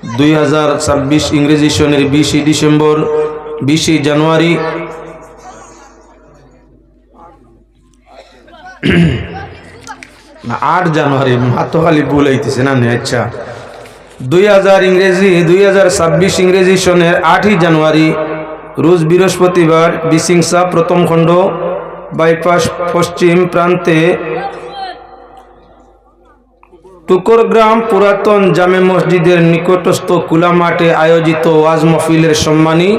2026 ইংরেজি সনের 20 ডিসেম্বর 20 জানুয়ারি না 8 জানুয়ারি মাত্র খালি ভুল হইতেছে না। আচ্ছা 2026 ইংরেজি সনের 8 জানুয়ারি রোজ বৃহস্পতিবার বিসিংসা প্রথম খণ্ড বাইপাস পশ্চিম প্রান্তে টুকরগ্রাম পুরাতন জামে মসজিদের নিকটস্থ খোলা মাঠে আয়োজিত ওয়াজ মাহফিলের সম্মানী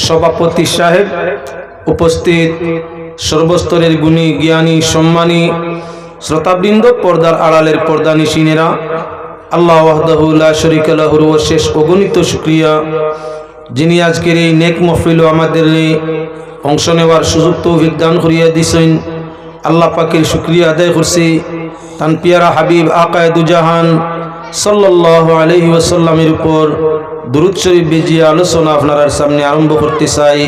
সভাপতি সাহেব, উপস্থিত সর্বস্তরের গুণী জ্ঞানী সম্মানী শ্রোতাবৃন্দ, পর্দার আড়ালের পর্দানিশিনেরা, আল্লাহ ওয়াহদাহু লা শারীকা লাহুর শেষ অগণিত শুকরিয়া যিনি আজকের এই নেক মাহফিল আমাদের অংশ নেওয়ার সুযোগ তৌফিক দান করিয়া দিছেন। আল্লাহ পাকের শুকরিয়া আদায় করছি। তান পিয়ারা হাবিব আকায়ে দুজাহান সাল্লাল্লাহু আলাইহি ওয়াসাল্লামের উপর দুরূদ শরীফ বিজিয়ে আলোচনা আপনার সামনে আরম্ভ করতে চাই।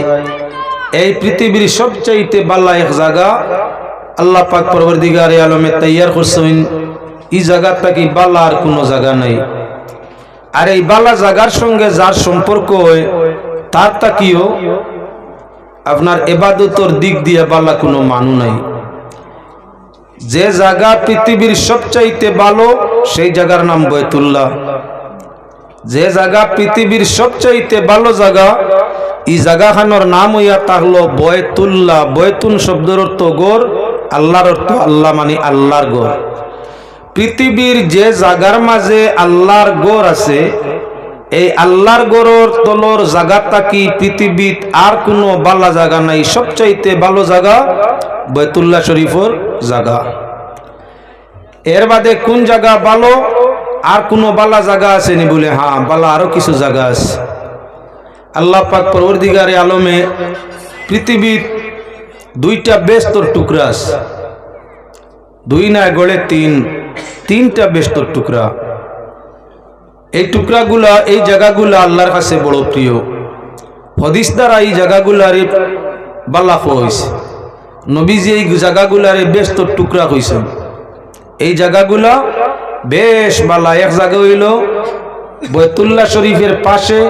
এই পৃথিবীর সবচাইতে বালা এক জায়গা আল্লাহ পাক পরবর্তীগারে আলমে তৈয়ার করছেন। এই জায়গাটা কি বালা আর কোনো জায়গা নাই। আর এই বালা জায়গার সঙ্গে যার সম্পর্ক হয় তার তাকিও আপনার ইবাদতের দিক দিয়ে বালা কোনো মানু নাই। যে জায়গা পৃথিবীর সবচাইতে ভালো সেই জায়গার নাম বাইতুল্লাহ। যে জায়গা পৃথিবীর সবচাইতে ভালো জায়গা, এই জায়গাখানোর নাম হইয়া থাকলো বাইতুল্লাহ। বয়তুন শব্দের অর্থ গড়, আল্লাহর অর্থ আল্লাহ মানে আল্লাহর গড়। পৃথিবীর যে জায়গার মাঝে আল্লাহর গড় আছে, এই আল্লাহর গড়ের তলর জায়গাটা কি পৃথিবীত আর কোনো ভালো জায়গা নাই। সবচাইতে ভালো জায়গা বাইতুল্লাহ শরীফের জায়গা। এর বাদে কোন জায়গা ভালো আর কোনো বালা জায়গা আছে নি? বলে হ্যাঁ, বালা আরো কিছু জায়গা আছে। আল্লাহ পাক পরবর্তীগারে আলমে পৃথিবীর দুইটা বেস্তর টুকরা আছে। দুই না গড়ে তিনটা বেস্তর টুকরা। এই টুকরাগুলা, এই জায়গাগুলা আল্লাহর কাছে বড় প্রিয়। হাদিস দ্বারা এই জায়গাগুলারে বালা হইছে। নবীজি এই জায়গাগুলারে বেস্তর টুকরা হইছেন। এই জায়গাগুলা বেশ বালা। এক জায়গা হইল বাইতুল্লাহ শরীফের পাশে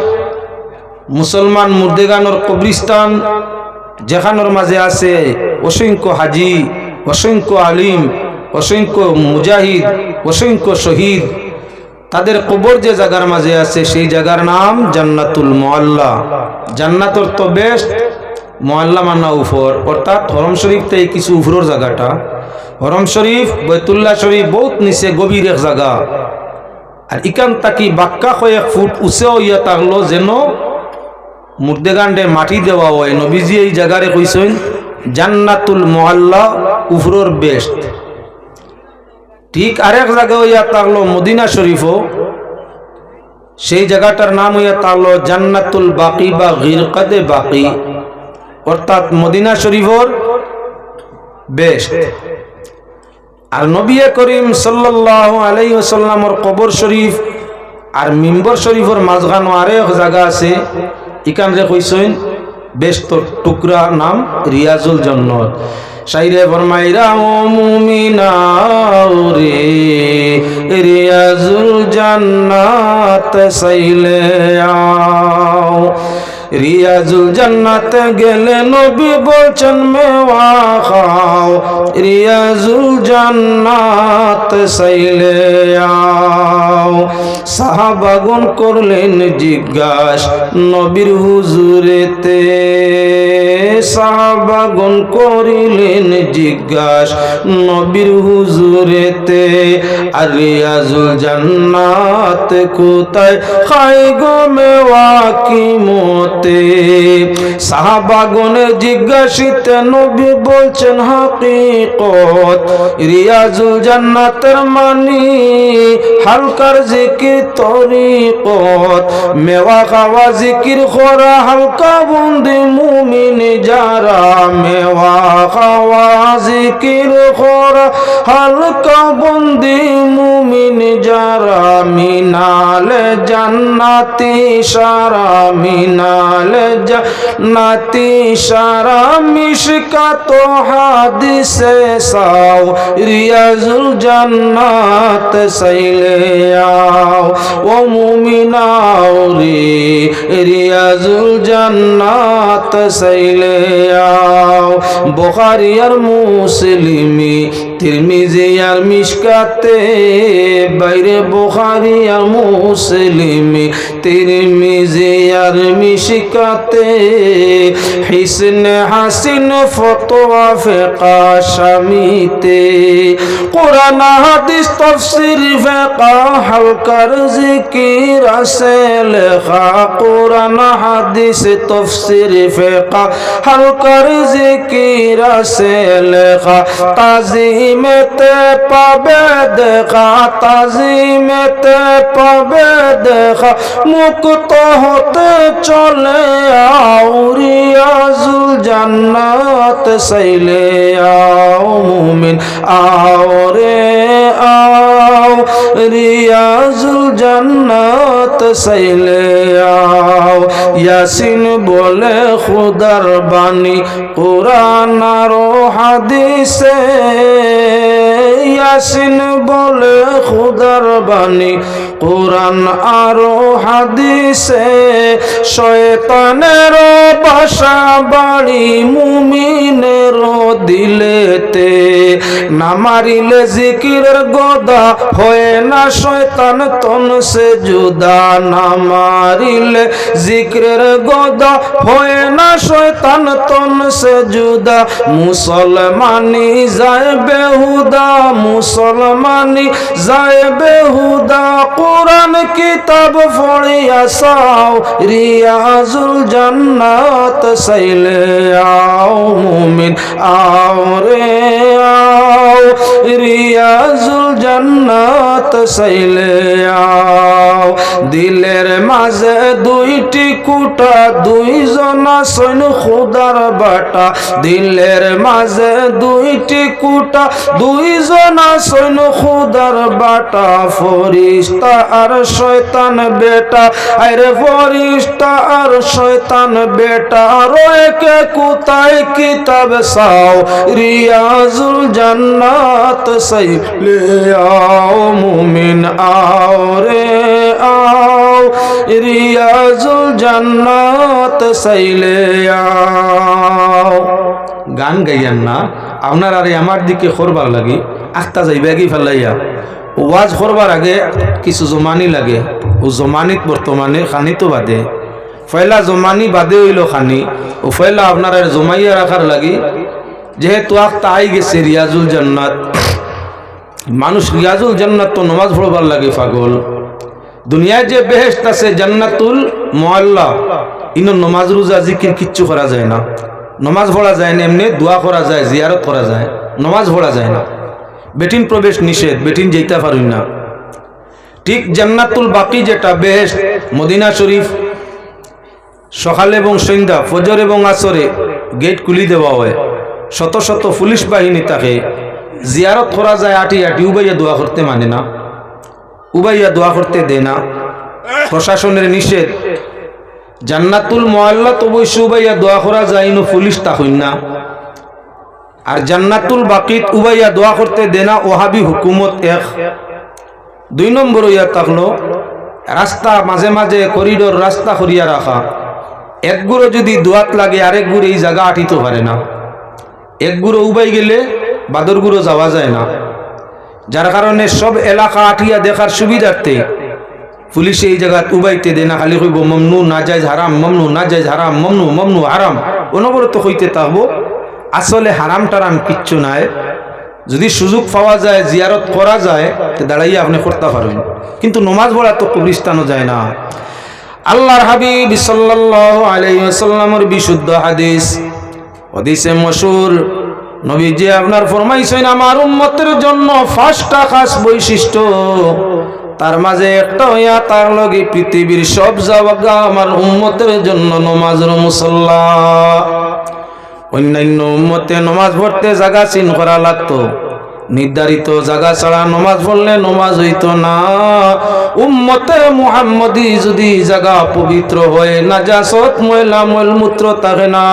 মুসলমান মুর্দেগানোর কবরিস্তান, যেখানোর মাঝে আছে অসংখ্য হাজি, অসংখ্য আলিম, অসংখ্য মুজাহিদ, অসংখ্য শহীদ। তাদের কবর যে জায়গার মাঝে আছে সেই জায়গার নাম জান্নাতুল মুআল্লা। জান্নাতর তো বেস্ট, মুআল্লা মানা উপর, অর্থাৎ হরম শরীফ থেকে কিছু উপরের জায়গাটা। হরম শরীফ বাইতুল্লাহ শরীফ বহুত নিচে গভীর এক জায়গা। আর ইকান তাকি বাক্কা কয়েক ফুট উঁচে হইয়া থাকলো যেন মুর্দেগান্ডে মাটি দেওয়া হয়। নবীজি এই জায়গারে কইছেন জান্নাতুল মুআল্লা, উপরের বেস্ট। ঠিক আরেক জায়গা হইয়া থাকলো মদিনা শরীফও, সেই জায়গাটার নাম হইয়া থাকলো জান্নাতুল বাকি বা গিরকাদে বাকি, অর্থাৎ মদিনা শরীফের বেস্ট। আর নবী করিম সাল্লাল্লাহু আলাইহি ওয়াসাল্লামের কবর শরীফ আর মিম্বর শরীফের মাঝখানে আরেক জায়গা আছে। এখানে কইছেন বেস্ট টুকরা, নাম রিয়াজুল জান্নাত। শাইরে ফরমাইরা ও মুমিনাও রে, রিয়াজুল জান্নাত সাইলে আও। রিয়াজুল জান্নাতে গেলে নবী বলছেন মেওয়া খাও, রিয়াজুল জান্নাত সাইলে আও। সাহাবাগণ করলেন জিজ্ঞাস নবীর হুজুরেতে, সাহাবাগণ করিলেন জিজ্ঞাস নবীর হুজুরেতে, আর রিয়াজুল জান্নাত কোথায় খাই গো মেওয়া কি মতে। সাহাবাগণের জিজ্ঞাসিতে নবী বলছেন হাকিকত, রিয়াজুল জান্নাতের মানি হালকার জিকির তরিকত। মেওয়া খাওয়া জিকির করা হালকা বন্দি মুমিন যারা, মেওয়া খাওয়া জিকির করা হালকা বন্দি মুমিন যারা, মিনালে জান্নাতি সারা, মিনালে জান্নাতি সারা। মিশকাত হাদিসে সাও, রিয়াজুল জান্নাত সাইলে আও। ও মুমিনাও রে রিয়াজুল জান্নাত সাইলে আও বুখারী আর মুসলিমি তিরমিজি আর মিশকাতে বাইরে বুখারী আর মুসলিমি তিরমিজি আর মিশকাতে হিসন হাসিন ফতোয়া ফিকা শামিতে কোরআন হাদিস তাফসীর ফিকা হালকার জিকির আছে লেখা কোরআন হাদিস তাফসীর ফিকা হালকার জিকির আছে লেখা তাজিমেতে পাবে দেখা তাজিমেতে পাবে দেখা মুক্ত হতে চলে আও রিয়াজুল জান্নাত সাইলে আও মুমিন আও রে আও রিয়াজুল জান্নাত সাইলে আও ইয়াসিন বলে খুদার বাণী কুরআন আর হাদিসে ইয়াসিন বলে খুদার বাণী কুরআন আর হাদিসে শয়তানের বাসা বাড়ি মুমিনের দিলেতে না মারিলে জিকিরের গদা হয় না শয়তান তন সে জুদা না মারিলে জিকিরের গদা হয় না শয়তান তন সে জুদা মুসলমানি যায় বেহুদা মুসলমানি যায় বেহুদা কোরআন কিতাব পড়িয়া সাও রিয়াজুল জান্নাত সাইলে আও মুমিন আও রে আও রিয়াজুল জান্নাত সাইলে আও দিলের মাঝে দুইটি কুটা দুইজনা সৈন খুদার বাটা দিলের মাঝে দুইটি কুটা দুইজনা সৈন খুদার বাটা ফরিস্তা আর শয়তান বেটা আরে ফরিস্তা আর শয়তান বেটা রয়েকে কোথায় কিতাব সাও রিয়াজুল জান্নাত সাইলে আও মুমিন আও রে আও রিয়াজুল জান্নাত সাইলে আও গান গাইয়ান না আপনার আর আমার দিকে করবার লাগে আখতা যাইবে কি ফেলাইয়া ওয়াজ করবার আগে কিছু জমানি লাগে ও জমানিত বর্তমানে খানি তো বাদে ফয়লা জমানি বাদে হইল খানি ও ফয়লা আপনার জমাইয়া রাখার লাগি যেহেতু আখতা আই গেছে রিয়াজুল জান্নাত মানুষ রিয়াজুল জান্নাত তো নমাজ পড়বার লাগে পাগল দুনিয়ায় যে বেহেশত আছে জান্নাতুল মুআল্লা ইনো নমাজ রোজা জিকির কিচ্ছু করা যায় না নমাজ পড়া যায় না এমনি দোয়া করা যায় জিয়ারত করা যায় নমাজ পড়া যায় না বেটিন প্রবেশ নিষেধ বেটিন যেতে পারুন না ঠিক জান্নাতুল বাকি যেটা বেহেশত মদিনা শরীফ সকাল এবং সন্ধ্যা ফজর এবং আসরে গেট খুলি দেওয়া হয় শত শত পুলিশ বাহিনী থাকে জিয়ারত করা যায় আটি আটি উবাইয়া দোয়া করতে মানে না উবাইয়া দোয়া করতে দেয় না প্রশাসনের নিষেধ জান্নাতুল মুআল্লা তো বৈশ্য উবাইয়া দোয়া করা যায় না পুলিশ তাহইন না আর জান্নাতুল বাকিত উবাইয়া দোয়া করতে দেয় না ওহাবি হুকুমত এক দুই নম্বর ইয়া থাকলো রাস্তা মাঝে মাঝে করিডোর রাস্তা করিয়া রাখা এক গুঁড়ো যদি দোয়াত লাগে আরেক গুঁড়ো এই জায়গা আটিতে পারে না এক গুঁড়ো উবাই গেলে বাদর গুঁড়ো যাওয়া যায় না যার কারণে সব এলাকা আটিয়া দেখার সুবিধার্থে পুলিশে এই জায়গা উবাইতে দেয় না খালি কইব মমনু নাজায়েজ হারাম মমনু নাজায়েজ হারাম মমনু মমনু হারাম অনবরত হইতে থাকবো আসলে হারাম টারাম কিচ্ছু নাই যদি সুযোগ পাওয়া যায় জিয়ারত করা যায় তো দাঁড়াইয়া আপনি করতে পারবেন কিন্তু নমাজ পড়া তো কবরস্থানও যায় না আল্লাহর হাবিব সাল্লাল্লাহু আলাইহি ওয়াসাল্লামের বিশুদ্ধ হাদিসে মশহুর নবীজি আপনার ফরমাইছেন আমার উম্মতের জন্য পাঁচটা খাস বৈশিষ্ট্য তার মাঝে একটা হইয়া তার লগে পৃথিবীর সব জায়গা আমার উম্মতের জন্য নমাজের মুসাল্লা অন্যান্য উম্মতে নমাজ পড়তে জায়গা চিন করা লাগতো নির্ধারিত জায়গা ছাড়া নমাজ পড়লে নমাজ হইতো না উম্মতে মুহাম্মদি যদি জায়গা পবিত্র হয় নাজাসত ময়লা মলমূত্র থাকে না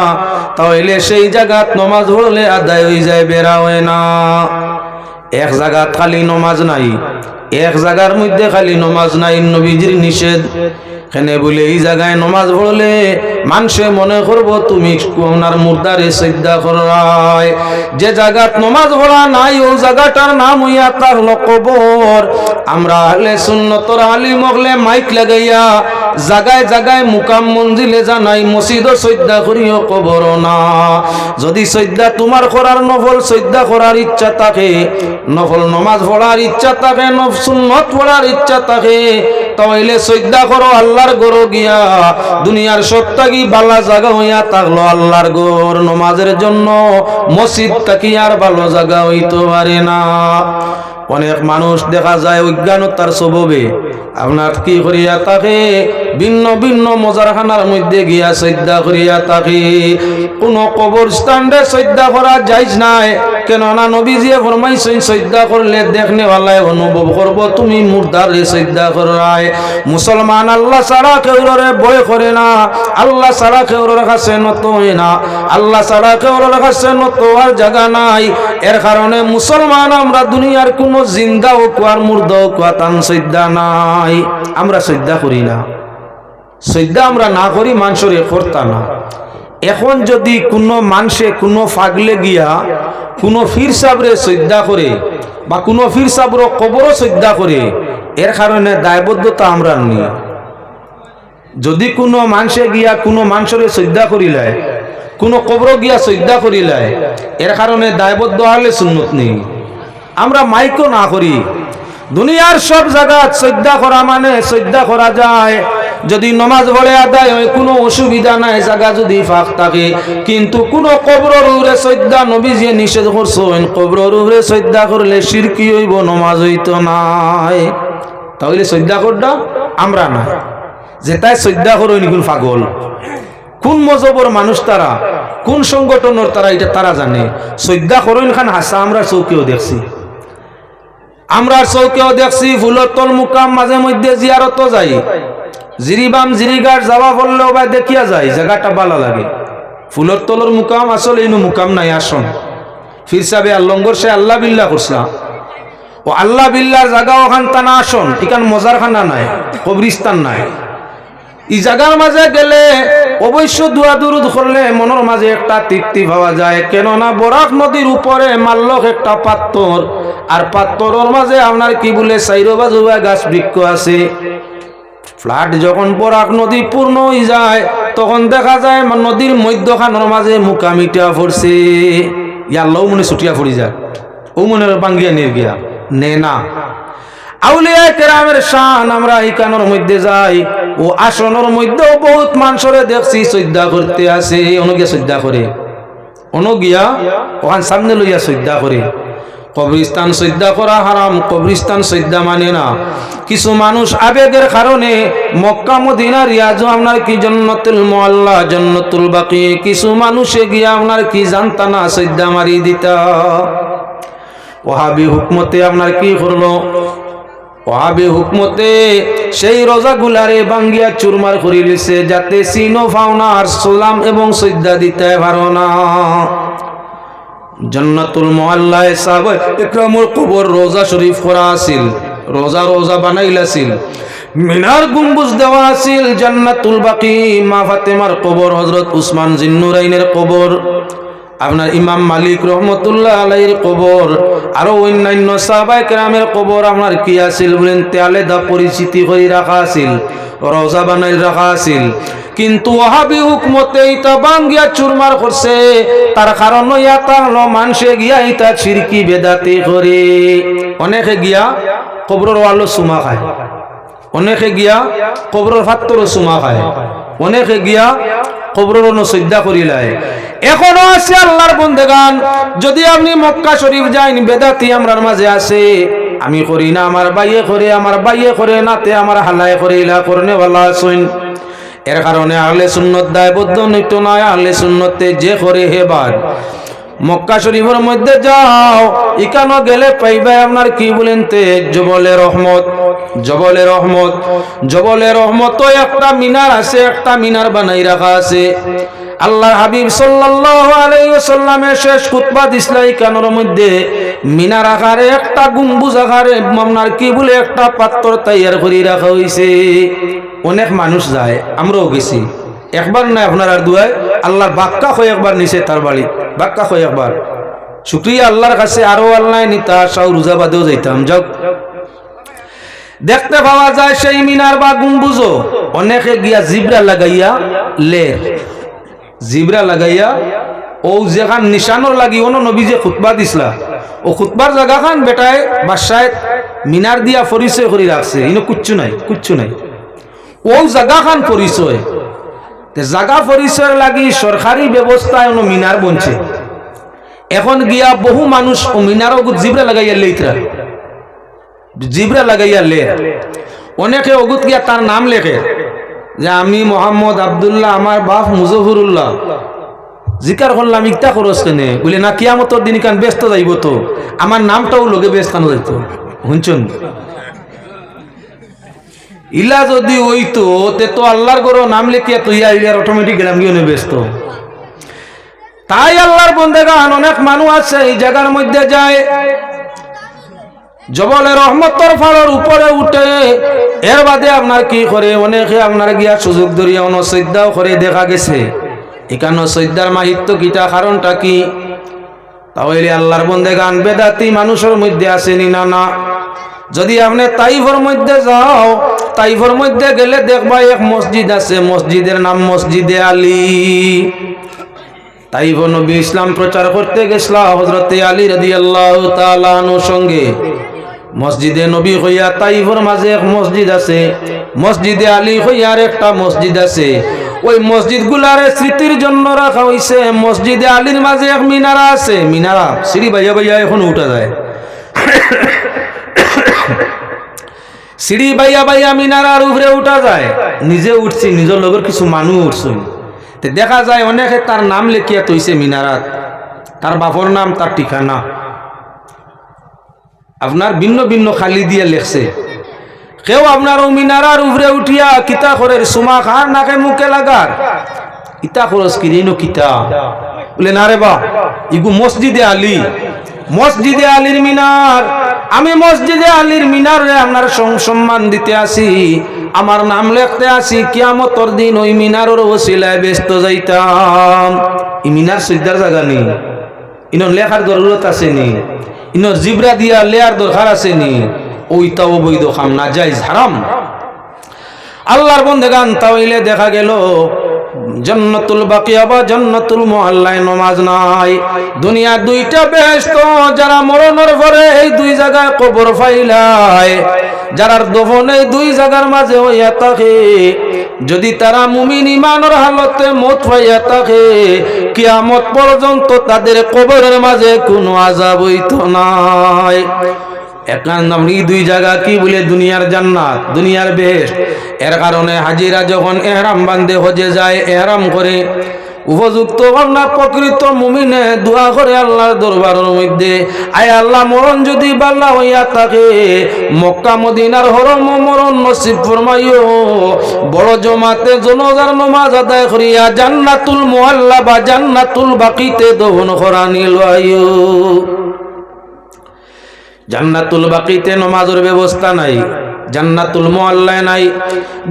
তাহলে সেই জায়গাত নমাজ পড়লে আদায় হয়ে যায় বেরা হয় না এক জায়গা খালি নমাজ নাই, এক জায়গার মধ্যে খালি নমাজ নাই, নবীজির নিষেধ। এখানে বলে এই জায়গায় নমাজ পড়লে মানুষে মনে করব তুমি ওনার মুর্দারে সিজদা করায়। যে জায়গাত নমাজ পড়া নাই ওই জায়গাটার নাম হইয়া তার কবর। আমরা আহলে সুন্নতর আলিম হলে মাইক লাগাইয়া জায়গায় জায়গায় মুকাম মঞ্জিলে জানাই মসজিদ সিজদা করিও কবর না। যদি সিজদা তোমার করার নফল সিজদা করার ইচ্ছা থাকে, নফল নমাজ পড়ার ইচ্ছা থাকে, সুন্নত পড়ার ইচ্ছা থাকে, তাহলে সিজদা করো আল্লাহর ঘর গিয়া। দুনিয়ার সবটাকি বালা জায়গা হইয়া থাকলো আল্লাহর ঘর, নমাজের জন্য মসজিদ থাকি আর ভালো জায়গা হইতে পারে না। অনেক মানুষ দেখা যায় অজ্ঞানতার স্বভাবে আপনার কি করিয়া থাকে, ভিন্ন ভিন্ন মজারখানার মধ্যে গিয়া সিজদা করিয়া থাকে। কোন কবরস্থানে সিজদা করা যাইজ নাই, কেননা নবীজিয়ে ফরমাইছেন সিজদা করলে দেখনে ওয়ালায় অনুভব করব তুমি মুর্দারে সিজদা করায়। মুসলমান আল্লাহ ছাড়া কেউরে ভয় করে না, আল্লাহ ছাড়া কেউর কাছে নত হয় না, আল্লাহ ছাড়া কেউর কাছে নত আর জায়গা নাই। এর কারণে মুসলমান আমরা দুনিয়ার কোন জিন্দা হোক আর মুর্দা হোক তান সিজদা নাই, আমরা সিজদা করি না। সিজদা আমরা না করি মানুষরে করতা না। এখন যদি কোনো মানুষে কোনো ফাগলে গিয়া কোনো ফির সাবরে সিজদা করে বা কোনো ফির সাবর কবরও সিজদা করে, এর কারণে দায়বদ্ধতা আমরা নিই। যদি কোনো মানুষে গিয়া কোনো মানুষরে সিজদা করিলায়, কোনো কবর গিয়া সিজদা করিলায়, এর কারণে দায়বদ্ধ হলে সুন্নত নেই। আমরা মাইকও না করি। দুনিয়ার সব জায়গা সিজদা করা মানে সিজদা করা যায়, যদি নমাজ পড়ে আদায় হয় কোনো অসুবিধা নাই, জায়গা যদি ফাঁক থাকে। কিন্তু কোন কবরের উপরে সিজদা নবীজি নিষেধ করছেন, কবরের উপরে সিজদা করলে শিরকি হইব, নমাজ হইতো নাই। তাহলে সিজদা করডা আমরা না, যেটাই সিজদা করো কোন পাগল, কোন মজবর মানুষ তারা, কোন সংগঠনের তারা, এটা তারা জানে। সিজদা করেন খান হাসা আমরা চৌকেও দেখছি, আমরা চৌকেও দেখছি। ফুলের তল মুকাম মাঝে মধ্যে জিয়ারত যাই, জিরিবাম জিরিগার যাওয়া বললেও বা দেখিয়া যায়, জায়গাটা ভালো লাগে। ফুলের তলর মুকাম আসলে ইনু মুকাম নাই, আসন ফির সাহেব আল্লঙ্গর সে আল্লাহ বিল্লাহ করছিলাম, ও আল্লাহ বিল্লার জায়গা ওখান তা না আসন, এখান মজার খানা নাই, কবরিস্তান নাই। এই জায়গার মাঝে গেলে অবশ্য দোয়া দুরুদ করলে মনের মাঝে একটা তৃপ্তি পাওয়া যায়। কেননা বরাক নদীর উপরে মাল্লক একটা পাত্তর, আর পাত্তরের মাঝে আপনার কি বলে চাইরো বাজু গাছ বৃক্ষ আছে। ফ্লাড যখন বরাক নদী পূর্ণ হয়ে যায় তখন দেখা যায় নদীর মধ্যখানের মাঝে মুকামিটা পড়ছে, ইয়াল্লাও মনে ছুটিয়া পড়ি যায়, ও মনে বাঙ্গিয়া নির্গিয়া নে না। আউলিয়া কেরামের শান আমরা ইকানোর মধ্যে যাই, ও আসনের মধ্যেও বহুত মানুষরে দেখছি সিজদা করতে আছে, অনগিয়া সিজদা করে, অনগিয়া ওখান সামনে লইয়া সিজদা করে। কবরিস্তান সিজদা করা হারাম, কবরিস্তান সিজদা মানে না। কিছু মানুষ আবেগের কারণে মক্কা মদিনা রিয়াজও আপনার কি জান্নাতুল মুআল্লা জান্নাতুল বাকি, কিছু মানুষে গিয়া আপনার কি জানতা না সিজদা মারি দিতা। ওহাবি হুকমতে আপনার কি করলো, ওহাবি হুকমতে সেই রোজা গুলারে বাঙ্গিয়া চুরমার করে লিছে, যাতে সিনো ফাওনা আর সালাম এবং সিজদা দিতে পারো না। জান্নাতুল মুআল্লায় সাহাবা ইকরামুল কবর রোজা শরীফ করা আছিল, রোজা রোজা বানাইলাছিল, মিনার গম্বুজ দেওয়া আছিল। জান্নাতুল বাকি মা ফাতেমার কবর, হযরত উসমান জিন্নুরাইনের কবর, আপনার ইমাম মালিক রহমতুল্লাহ আলাইহির কবর, আরো অন্যান্য সাহাবায়ে কেরামের কবর আপনার কি আছিল বলেন আলাদা পরিচিতি করে রাখা আছিল, রোজা বানাই রাখা আছিল। কিন্তু ওহাবি হুকমতে ইটা বাঙ্গিয়া চুরমার করছে, তার কারণ ইয়া মানুষে গিয়া ইটা শিরকি বেদাতি করে। অনেকে গিয়া কবরের ওয়ালো সুমা খায়, অনেকে গিয়া কবরের ফাত্তরও সুমা খায়, অনেকে গিয়া কবরের সিজদা করিলায়। এখনো আছে আল্লাহর বন্দেগান, যদি আপনি মক্কা শরীফ যাইন বেদাতি আমরার মাঝে আছে। আমি করি না, আমার বাইয়ে করে, আমার বাইয়ে করে নাতে আমার হালায় করে, ইলা করনে ওয়ালা আছেন। এর কারণে আহলে সুন্নত দায়বদ্ধ নিত নয়, আহলে সুন্নতে যে করে হে বাদ। মক্কা শরীফের মধ্যে যাও, ইকানো গেলে পাইবে আপনার কি বলেন তে জবলে রহমত, জবলে রহমত, জবলে রহমত একটা মিনার আছে, একটা মিনার বানাই রাখা আছে। আল্লাহর হাবিব সাল্লাল্লাহু আলাইহি ওয়াসাল্লামের শেষ খুতবা দিসলাই কানের মধ্যে মিনার আকারে একটা গম্বুজ আকারে আপনার কি বলে একটা পাত্র তৈয়ার করে রাখা হইছে। অনেক মানুষ যায়, আমরাও গেছি, একবার না আপনার আর দুয়ায় আল্লাহর বাক্কা হয়ে একবার নিছে তার বাড়ি, বাক্কা হয়ে একবার শুকরিয়া আল্লাহর কাছে, আরো আল্লাহ নিতা সাউ রোজাবাদেও যাইতাম। যাও দেখতে পাওয়া যায় সেই মিনার বা গম্বুজও অনেকে গিয়া জিবরা লাগাইয়া লের, জিবরা লাগাইয়া ও যেখান নিশানোর লাগি অন্য নবী যে খুতবা দিসলা ও খুতবার জায়গা খান বেটায় বাসায় মিনার দিয়া পরিচয় করে রাখছে, ইনো কুচ্ছু নাই, কুচ্ছু নাই। ও জায়গা খান পরিচয়, জায়গা পরিচয় লাগি সরকারি ব্যবস্থায় অন্য মিনার বনছে। এখন গিয়া বহু মানুষ ও মিনারও জিবরা লাগাইয়া লেইতরা, জিবরা লাগাইয়া লে, অনেকে অগুত গিয়া তার নাম লেখে যে আমি মোহাম্মদ আব্দুল্লাহ, আমার বাপ মুজফরুল্লাহ। জিকার করলাম ইকতা খরচ কেনে বলে না কিয়ামতর দিন কান ব্যস্ত যাইব, তো আমার নামটাও লোকে ব্যস্তানো যাইত। শুনছেন, ইলা যদি ওইতো তে তো আল্লাহর গরো নাম লেখিয়া তো ইয়া ইলার অটোমেটিক গেলাম গিয়ে ব্যস্ত। তাই আল্লাহর বন্দেগান অনেক মানুষ আছে এই জায়গার মধ্যে যায়, জবলের রহমতর ফাড়ের উপরে উঠে, এর বাদে আপনার কি করে অনেকে আপনার গিয়া সুযোগ ধরিয়া অনুসিদ্ধাও করে দেখা গেছে। এখানে সৈদ্ধার মাহিত্য কিটা, কারণটা কি? তাহলে আল্লাহর বন্দেগান বেদাতি মানুষের মধ্যে আসেনি না? না। যদি আপনি তাইফের মধ্যে যাও, তাইফের মধ্যে গেলে দেখবা এক মসজিদ আছে, মসজিদের নাম মসজিদে আলী। তাইফ নবী ইসলাম প্রচার করতে গেছিল হযরতে আলী রাদিয়াল্লাহু তাআলা আনহুর সঙ্গে। মসজিদে নবী হইয়া তাইফের মাঝে এক মসজিদ আছে, মসজিদে আলী হইয়ার একটা মসজিদ আছে। ওই মসজিদগুলার স্মৃতির জন্য রাখা হইছে। মসজিদে আলীর মাঝে এক মিনারা আছে, মিনারা সিঁড়ি বাইয়া বাইয়া এখন উঠা যায়, সিঁড়ি বাইয়া বাইয়া মিনারার উপরে উঠা যায়। নিজে উঠছি, নিজের লগের কিছু মানুষ উঠছে, দেখা যায় অনেকে তার নাম লেখিয়া তৈছে মিনারাত, তার বাপর নাম, তার ঠিকানা আপনার ভিন্ন ভিন্ন খালি দিয়ে লেখছে। কেউ আপনার ও মিনারার উপরে উঠিয়া কিতা করে সুমা খার নাকে মুখে লাগার, ইতা খরচ কিনো কিতা বলে না রে বা ইগু মসজিদে আলী, মসজিদে আলীর মিনার। আমি মসজিদে আলীর মিনারে আপনার সম্মান দিতে আসি, আমার নাম লিখতে আসি, কিয়ামতের দিন ওই মিনারের ওসিলায় ব্যস্ত যাইতাম। এই মিনার সিদ্ধার জায়গা নেই, ইনো লেখার জরুরত আছে নি, ইনো জিবরা দিয়া লেয়ার দরকার আছে নি, ওইটা অবৈধ কাম, না জায়েজ, হারাম। আল্লাহর বন্দেগান তাহলে দেখা গেল জান্নাতুল বাকিয়া বা জান্নাতুল মুআল্লায় নামাজ নাই। দুনিয়া দুইটা বেহেশত, যারা মরণের পরে এই দুই জায়গায় কবর ফাইলায়, যারার দফন এই দুই জায়গার মাঝে হইয়া থাকে, যদি তারা মুমিন ইমানের হালতে মত পাইয়া থাকে, কিয়ামত পর্যন্ত তাদের কবরের মাঝে কোনো আযাব হইতো নাই। এখন আমি দুই জায়গা কি বলে দুনিয়ার জান্নাত, দুনিয়ার বেহেশত। এর কারণে হাজিরা যখন ইহরাম বাঁধে হজে যায়, ইহরাম করে উপযুক্ত আপনার প্রকৃত মুমিনে দোয়া করে আল্লাহর দরবারের মধ্যে, আয় আল্লাহ মরণ যদি বাল্লা হইয়া থাকে, মক্কা মদিনার হরম মরণ নসিব ফরমাইও, বড় জমাতে জনজার নামাজ আদায় করিয়া জান্নাতুল মুআল্লা বা জান্নাতুল বাকিতে দফন করানি লইও। জান্নাতুল বাকিতে নামাজের ব্যবস্থা নাই, জান্নাতুল মুআল্লায় নাই।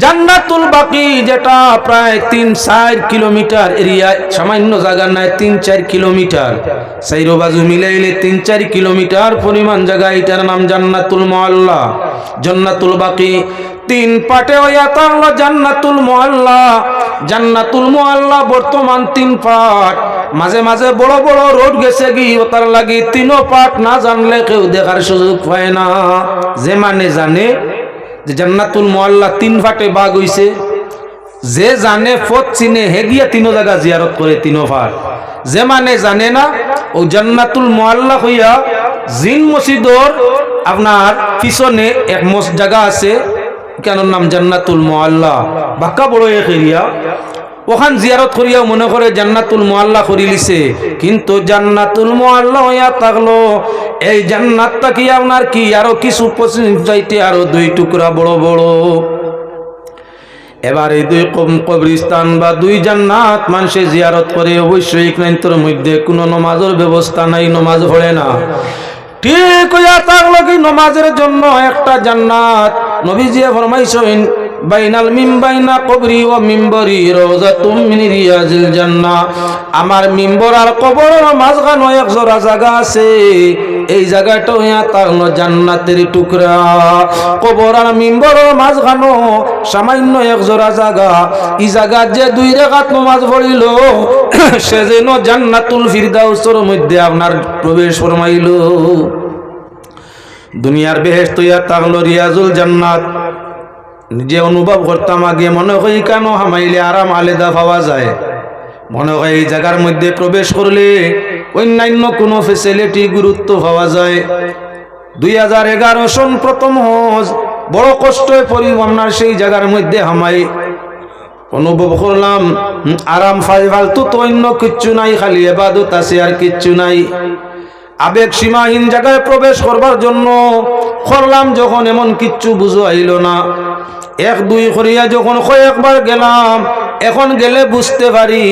জান্নাতুল বাকি যেটা প্রায় 3-4 কিলোমিটার এরিয়া, সামান্য জায়গা নাই, 3-4 কিলোমিটার, সাইরো বাজু মিলাইলে 3-4 কিলোমিটার পরিমাণ জায়গা, এটার নাম জান্নাতুল মুআল্লা। জান্নাতুল বাকি 3 পার্টে হইয়া থাকলো জান্নাতুল মুআল্লা। জান্নাতুল মুআল্লা বর্তমান 3 পার্ট, মাঝে মাঝে বড় বড় রোড গেছে কি ওটার লাগি 3 পার্ট না জানলে কেউ দেখার সুযোগ পায় না। যে মানে জানে যে জান্নাতুল মুআল্লা 3 পার্টে ভাগ হইছে, যে জানে পথ চিনে হে গিয়া 3 জায়গা জিয়ারত করে 3 পার্ট। যে মানে জানে না, ও জান্নাতুল মুআল্লা হইয়া জিন মসজিদর আপনার পিছনে এক জায়গা আছে, কেন নাম জান্নাতুল মুআল্লা, বাক্কা বড় এক এরিয়া, ওখান জিয়ারত করিয়া মনে করে জান্নাতুল মুআল্লা করি লিছে, কিন্তু জান্নাতুল মুআল্লা হইয়া থাকলো এই জান্নাতটা কি আপনার কি আরো কিছু পশ্চিম চাইতে আরো 2 টুকরা বড় বড়। এবার এই দুই কবরস্থান বা দুই জান্নাত মানুষে জিয়ারত করে, অবশ্যই এখানটার মধ্যে কোনো নমাজের ব্যবস্থা নাই, নমাজ পড়ে না। ঠিক হইয়া থাকলো কি নমাজের জন্য একটা জান্নাত। নবীজি ফরমাইছেন বাইনাল মিম্বাইনা কবরি ও মিম্বরি রওজাতুম মিন রিয়াজিল জান্নাহ। আমার মিম্বর আর কবরের মাঝখানে এক জোড়া জায়গা আছে, এই জায়গাটা হইয়া থাকলো জান্নাতের টুকরা। কবর আর মিম্বরের মাঝখানে সামান্য এক জোড়া জায়গা, এই জায়গা যে দুই রাকাত নামাজ পড়িল সে যেন জান্নাতুল ফিরদাউসের মধ্যে আপনার প্রবেশ ফরমাইল। দুনিয়ার বেহেশত হইয়া থাকলো রিয়াজুল জান্নাত। নিজে অনুভব করতাম আগে, মনে হয় কেন হামাইলে আরাম আলাদা পাওয়া যায়, মনে হয় এই জায়গার মধ্যে প্রবেশ করলে অন্যান্য কোনো ফেসিলিটি গুরুত্ব পাওয়া যায়। 2011 সন প্রথম হজ, বড় কষ্টে পড়ি আপনার সেই জায়গার মধ্যে হামাই অনুভব করলাম আরাম ফালতু তো অন্য কিচ্ছু নাই, খালি ইবাদত আছে আর কিচ্ছু নাই। আবেগ সীমাহীন জায়গায় প্রবেশ করবার জন্য করলাম যখন, এমন কিচ্ছু বুঝো আইল না। এক দুই করিয়া যখন কয়েকবার গেলাম, এখন গেলে বুঝতে পারি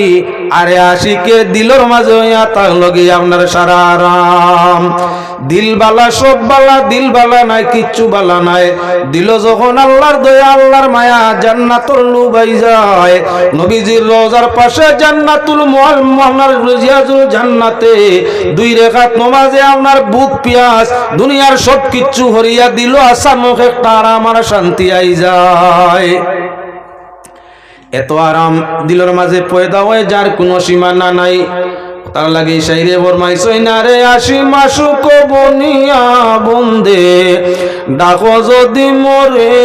আরে আশিকে দিলর মাঝে হইয়া তার লগে আপনার সারা আরাম। দিল বালা সব বালা, দিল বালা নাই কিচ্ছু বালা নাই। দিল যখন আল্লাহর দয়া আল্লাহর মায়া জান্নাতুল লুবাই যায়। নবীজির রওজার পাশে জান্নাতুল মুআল্লার রিয়াজুল জান্নাতে দুই রাকাত নামাজে আপনার বুক পিয়াস দুনিয়ার সব কিচ্ছু হরিয়া দিল, আসামক একটা আরাম আর শান্তি আই যায়। এত আরাম দিলের মাঝে পয়দা হয়ে যার কোনো সীমানা নাই। তার লাগে শাইরে ফরমাইছে না রে আশি মাসুক বনিয়া বন্দে ডাকো যদি মরে,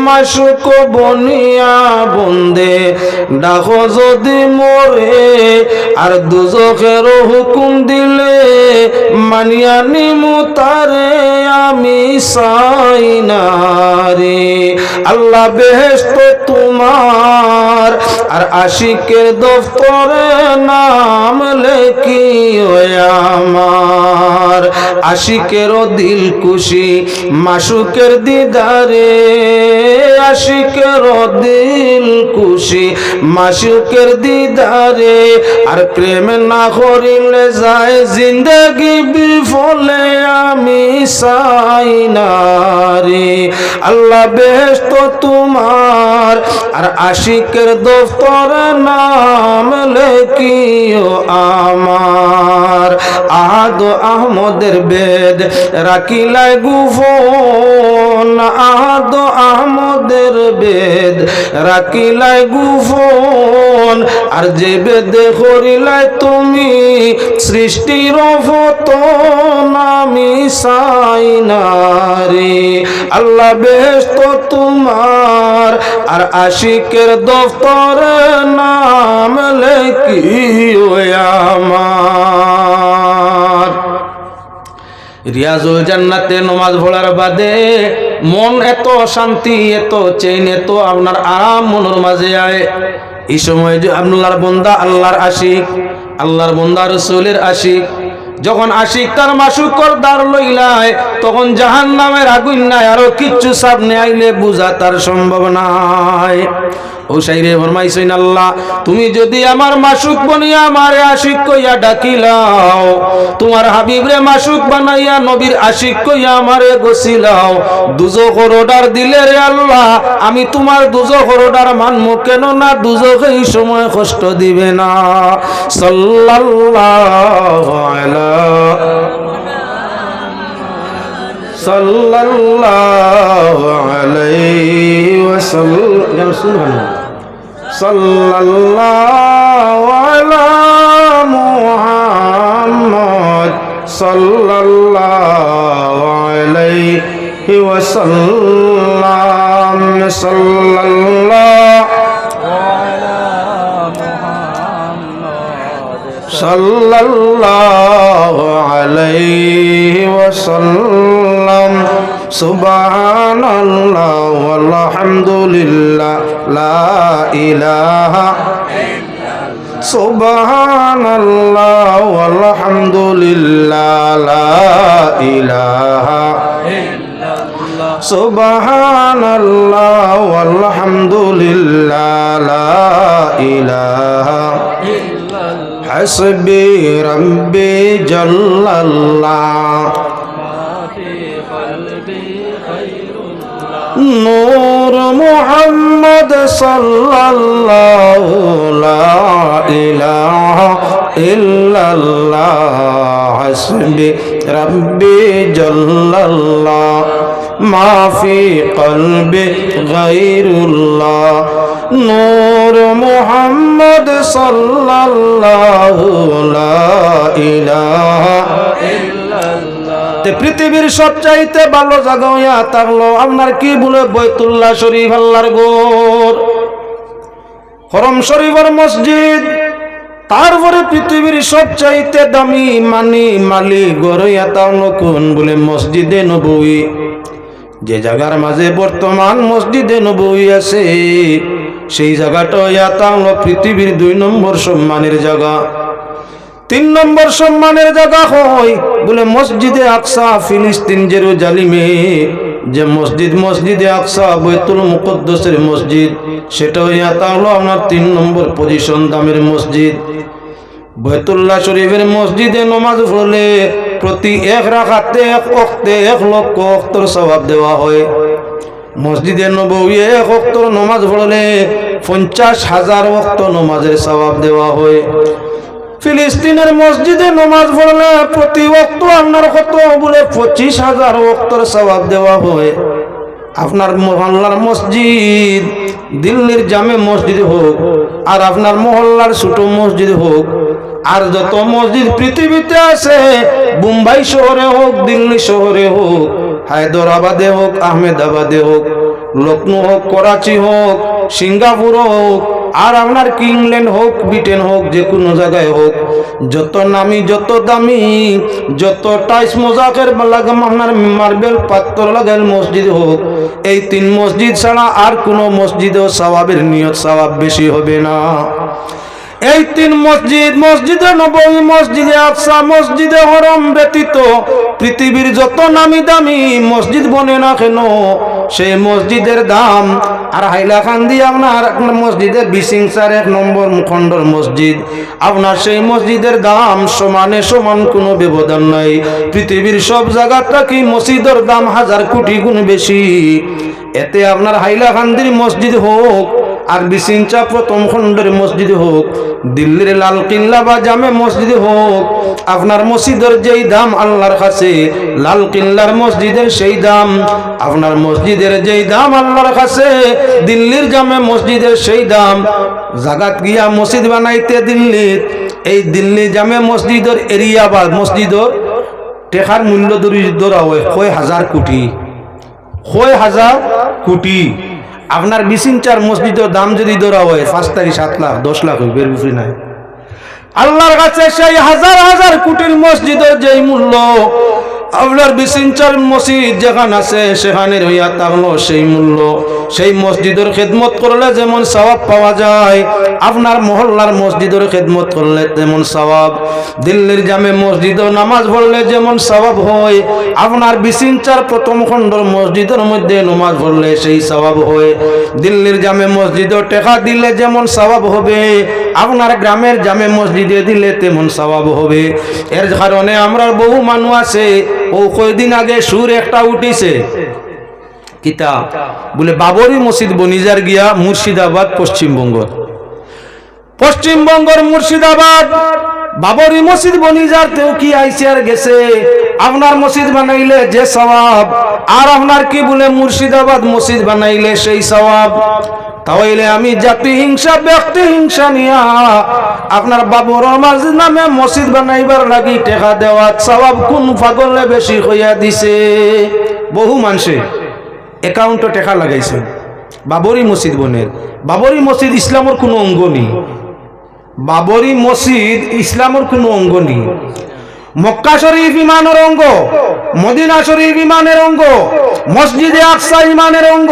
মাসুক বনিয়া বন্দে ডাকো যদি মরে, আর দুজখের হুকুম দিলে মানিয়া নিমু তারে আমি চাই না রে। আল্লাহ বেহেশত তোমার আর আশিকের দফতরে নাম লেখিও আমার। আশিকেরও দিল খুশি মাসুকের দিদারে, আশিকেরও দিল খুশি মাসুকের দিদারে। আর প্রেম না করিলে যায় জিন্দেগি বিফলে আমি চাই না রে। আল্লাহ বেহেশত তোমার আর আশিকের দফতরে নাম লেখিও আমার। আহাদ আহমদের বেদ রাখিলাই গুফন, আহাদ আহমদের বেদ রাখিলাই গুফন। আর যে বেদে করিলাই তুমি সৃষ্টির পতন আমি চাই না রে। আল্লাহ বেহেশত তোমার আর আশিকের দফতরে নাম লেখিও আমার। রিয়াজুল জান্নাতে নামাজ পড়ার বাদে মন এত শান্তি, এত চেইন, এত আপনার আরাম মনের মাঝে আয়। এই সময় যে আল্লাহর বন্দা, আল্লাহর আশিক, আল্লাহর বন্দা রাসূলের আশিক, যখন আশিক তার মাসুকর দ্বার লইলায় তখন জাহান্নামের আগুন নাই, আরো কিচ্ছু সামনে আইলে বুঝা তার সম্ভব নাই। ও শাইরে ফরমাইছেন আল্লাহ তুমি যদি আমার মাসুক বনিয়া আমারে আশিক কইয়া ডাকিলাও, তোমার হাবিবরে মাসুক বানাইয়া নবীর আশিক কইয়া আমারে গছিলাও, দুজখের অর্ডার দিলে রে আল্লাহ আমি তোমার দুজখের অর্ডার মানমু কেন না? দুজখ এই সময় কষ্ট দিবে না। সাল্লাল্লাহু আলাইহি ওয়াসাল্লাম। সাল্লাল্লাহু আলা মুহাম্মদ সাল্লাল্লাহু আলাইহি ওয়াসাল্লাম। সাল্লাল্লাহু সাল্লাল্লাহু আলাইহি ওয়াসাল্লাম। সুবহানাল্লাহ ওয়ালহামদুলিল্লাহ লা ইলাহা ইল্লাল্লাহ। সুবহানাল্লাহ ওয়ালহামদুলিল্লাহ লা ইলাহা ইল্লাল্লাহ। সুবহানাল্লাহ ওয়ালহামদুলিল্লাহ লা ইলাহা ইল্লাল্লাহ হাসবি রাব্বি জাল্লাল্লাহ নূর মুহাম্মদ সাল্লাল্লাহু লা ইলাহা ইল্লাল্লাহ হাসবি রাব্বি জাল্লাল্লাহ মা ফি কলবি গায়রুল্লাহ নূর মুহাম্মদ সাল্লাল্লাহু লা ইলাহা পৃথিবীর সবচাইতে ভালো জায়গা হইয়া থাকলো আপনার কি বলে বাইতুল্লাহ শরীফ আল্লাহর ঘর হরম শরীফের মসজিদ তারপরে পৃথিবীর সবচাইতে দামি মালি ঘর হইয়া থাকলো কোন বলে মসজিদে নববী যে জায়গার মাঝে বর্তমান মসজিদে নববী আছে সেই জায়গাটা হইয়া থাকলো পৃথিবীর 2 নম্বর সম্মানের জায়গা 3 নম্বর সম্মানের জায়গা হয় বলে মসজিদে আকসা ফিলিস্তিন জেরুজালেমে যে মসজিদে আকসা বাইতুল মুকদ্দাসের মসজিদ সেটা হইয়া তাহলো আপনার 3 নম্বর পজিশন দামের মসজিদ বাইতুল্লাহ শরীফের মসজিদে নামাজ পড়লে প্রতি এক রাকাতে এক ওয়াক্তে 1 লক্ষ ওয়াক্তের সওয়াব দেওয়া হয় মসজিদে নববী এক ওয়াক্তের নামাজ পড়লে 50,000 ওয়াক্ত নামাজের সওয়াব দেওয়া হয় ফিলিস্তিনের মসজিদে নামাজ পড়লে প্রতি ওয়াক্ত আপনার কত বলে 25,000 ওয়াক্তের সওয়াব দেওয়া হয় আপনার মহল্লার মসজিদ দিল্লির জামে মসজিদ হোক আর আপনার মহল্লার ছোট মসজিদ হোক আর যত মসজিদ পৃথিবীতে আছে মুম্বাই শহরে হোক দিল্লি শহরে হোক হায়দ্রাবাদে হোক আহমেদাবাদে হোক লখনৌ হোক করাচি হোক সিঙ্গাপুর হোক আর আপনার কি ইংল্যান্ড হোক ব্রিটেন হোক যে কোনো জায়গায় হোক যত নামি যত দামি যত টাইস মোজাকের আপনার মার্বেল পাথর লাগাল মসজিদ হোক এই 3 মসজিদ ছাড়া আর কোনো মসজিদেও সওয়াবের নিয়ত সওয়াব বেশি হবে না এই 3 মসজিদ মসজিদে নববী মসজিদে আকসা মসজিদে হরম ব্যতীত পৃথিবীর যত নামি দামি মসজিদ বনে না কেন সেই মসজিদের দাম আর হাইলাকান্দি আপনার মসজিদের বিশিংসার 1 নম্বর খণ্ডর মসজিদ আপনার সেই মসজিদের দাম সমান কোনো ব্যবধান নাই পৃথিবীর সব জায়গাটা কি মসজিদের দাম 1000 কোটি গুণ বেশি এতে আপনার হাইলাকান্দির মসজিদ হোক আর বিশিংসা প্রথম খণ্ডের মসজিদ হোক দিল্লির লাল কিল্লা বা জামে মসজিদ হোক আপনার মসজিদের যেই দাম আল্লাহর কাছে লাল কিল্লার মসজিদের সেই দাম আপনার মসজিদের যেই দাম আল্লাহর কাছে দিল্লির জামে মসজিদের সেই দাম জাগাত গিয়া মসজিদ বানাইতে দিল্লির এই দিল্লি জামে মসজিদের এরিয়া বা মসজিদের টেকার মূল্য ধরা হয় 1000 কোটি 1000 কোটি আপনার বিশিংসার মসজিদের দাম যদি ধরা হয় 5 থেকে 7 লাখ 10 লাখ বের বুঝি নাই আল্লাহর কাছে সেই হাজার কোটির মসজিদের যেই মূল্য আপনার বিশিংসার মসজিদ যেখানে আছে সেখানে হইয়া থাকলো সেই মূল্য সেই মসজিদের খেদমত করলে যেমন সওয়াব পাওয়া যায় আপনার মহল্লার মসজিদের খেদমত করলে তেমন সওয়াব দিল্লির জামে মসজিদে নামাজ পড়লে যেমন সওয়াব হয় আপনার বিশিংসার প্রথম খণ্ডর মসজিদের মধ্যে নামাজ পড়লে সেই সওয়াব হয় দিল্লির জামে মসজিদে টাকা দিলে যেমন সওয়াব হবে আপনার গ্রামের জামে মসজিদে দিলে তেমন সওয়াব হবে এর কারণে আমরা বহু মানুষ আছে ও কয়েকদিন আগে সুর একটা উঠিছে কিতা বলে বাবরি মসজিদ বনিজার গিয়া মুর্শিদাবাদ পশ্চিমবঙ্গের মুর্শিদাবাদ বাবরি মসজিদ বনিজারতেও কি আইসে আর গেছে আপনার মসজিদ বানাইলে যে সওয়াব আর আপনার কি বলে মুর্শিদাবাদ মসজিদ বানাইলে সেই সওয়াব তাহলে আমি জাতি হিংসা ব্যক্তি হিংসা নিয়া আপনার বাবর মসজিদ নামে মসজিদ বানাইবার লাগি টাকা দেওয়া সওয়াব কোন পাগলে বেশি হইয়া দিছে বহু মানুষে অ্যাকাউন্টে টাকা লাগাইছে বাবরি মসজিদ বনের বাবরি মসজিদ ইসলামের কোনো অঙ্গ নেই বাবরি মসজিদ ইসলামের কোনো অঙ্গ নেই মক্কা শরীফ ইমানের অঙ্গ মদিনা শরীফ ইমানের অঙ্গ মসজিদে আকসা ইমানের অঙ্গ।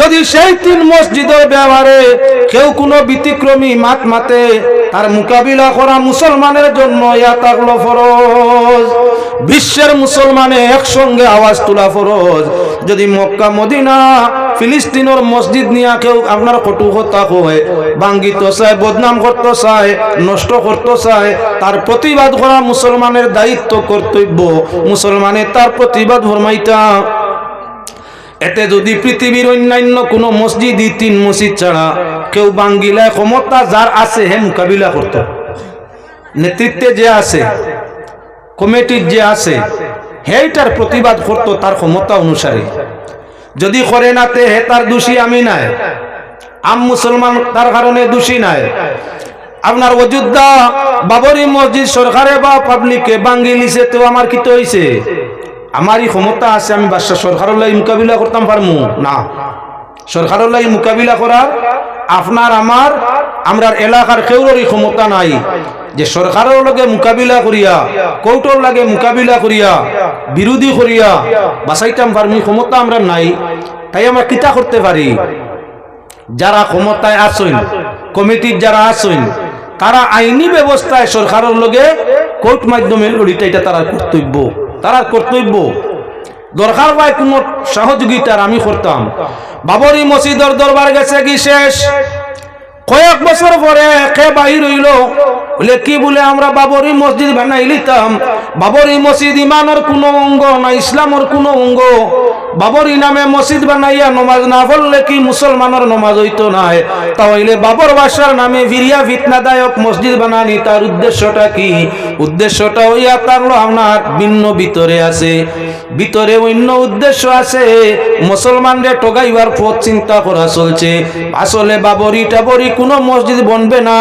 যদি সেই 3 মসজিদের ব্যাপারে কেউ কোনো ব্যতিক্রমী মাত মাতে, তার মোকাবিলা করা মুসলমানের জন্য ইয়া থাকলো ফরজ। বিশ্বের মুসলমানে একসঙ্গে আওয়াজ তোলা ফরজ। যদি মক্কা মদিনা ফিলিস্তিনের মসজিদ নিয়ে কেউ আপনার কটু কথা কয়, ভাঙ্গিত চায়, বদনাম করতে চায়, নষ্ট করতে চায়, তার প্রতিবাদ করা মুসলমানের দায়িত্ব, কর্তব্য। মুসলমানের তার প্রতিবাদ ফরমাইতা। এতে যদি পৃথিবীর অন্যান্য কোনো মসজিদ 3 মসজিদ ছাড়া কেউ ভাঙ্গিলায়, ক্ষমতা যার আছে হে মোকাবিলা করত, নেতৃত্বে যে আছে, কমিটির যে আছে, হেইটার প্রতিবাদ করত তার ক্ষমতা অনুসারে। যদি করে নাতে হে তার দোষী আমি নাই, মুসলমান তার কারণে দোষী নাই। আপনার অযোধ্যা বাবরি মসজিদ সরকারে বা পাবলিকে ভাঙ্গি লিছে, তো আমার কি তো হইছে? আমারই ক্ষমতা আছে, আমি বাদশা সরকারের লাই মোকাবিলা করতাম পারমু না? সরকারের লাই মোকাবিলা করার আপনার আমার আমরার এলাকার কেউরই ক্ষমতা নাই যে সরকারের লগে মোকাবিলা করিয়া, কোর্টের লাগে মোকাবিলা করিয়া, বিরোধী করিয়া বাঁচাইতাম পারমি ক্ষমতা আমরা নাই। তাই আমরা কিতা করতে পারি? যারা ক্ষমতায় আসেন, কমিটির যারা আসেন, তারা আইনি ব্যবস্থায় সরকারের লগে কোর্ট মাধ্যমে লড়িতে, এটা তারা কর্তব্য, তারা কর্তব্য। দরকার হয় কোন সহযোগিতার আমি করতাম। বাবরি মসজিদের দরবার গেছে কি শেষ, কয়েক বছর পরে কে বাহির হইল বলে কি বলে আমরা বাবরি মসজিদ বানাই লিতাম। বাবরি মসজিদ ইমানের কোনো অঙ্গ না, ইসলামের কোনো অঙ্গ। বাবরি নামে মসজিদ বানাইয়া নমাজ না পড়লে কি মুসলমানের নমাজ হইতো না? তাহলে বাবর বাসার নামে ফিরিয়া ফিতনাদায়ক মসজিদ বানানি, তার উদ্দেশ্যটা কি? উদ্দেশ্যটা হইয়া থাকলো আপনার ভিন্ন ভিতরে আছে, ভিতরে অন্য উদ্দেশ্য আছে। মুসলমানদের ঠগাইবার পথ চিন্তা করা চলছে। আসলে বাবরি টাবরি কোনো মসজিদ বনবে না,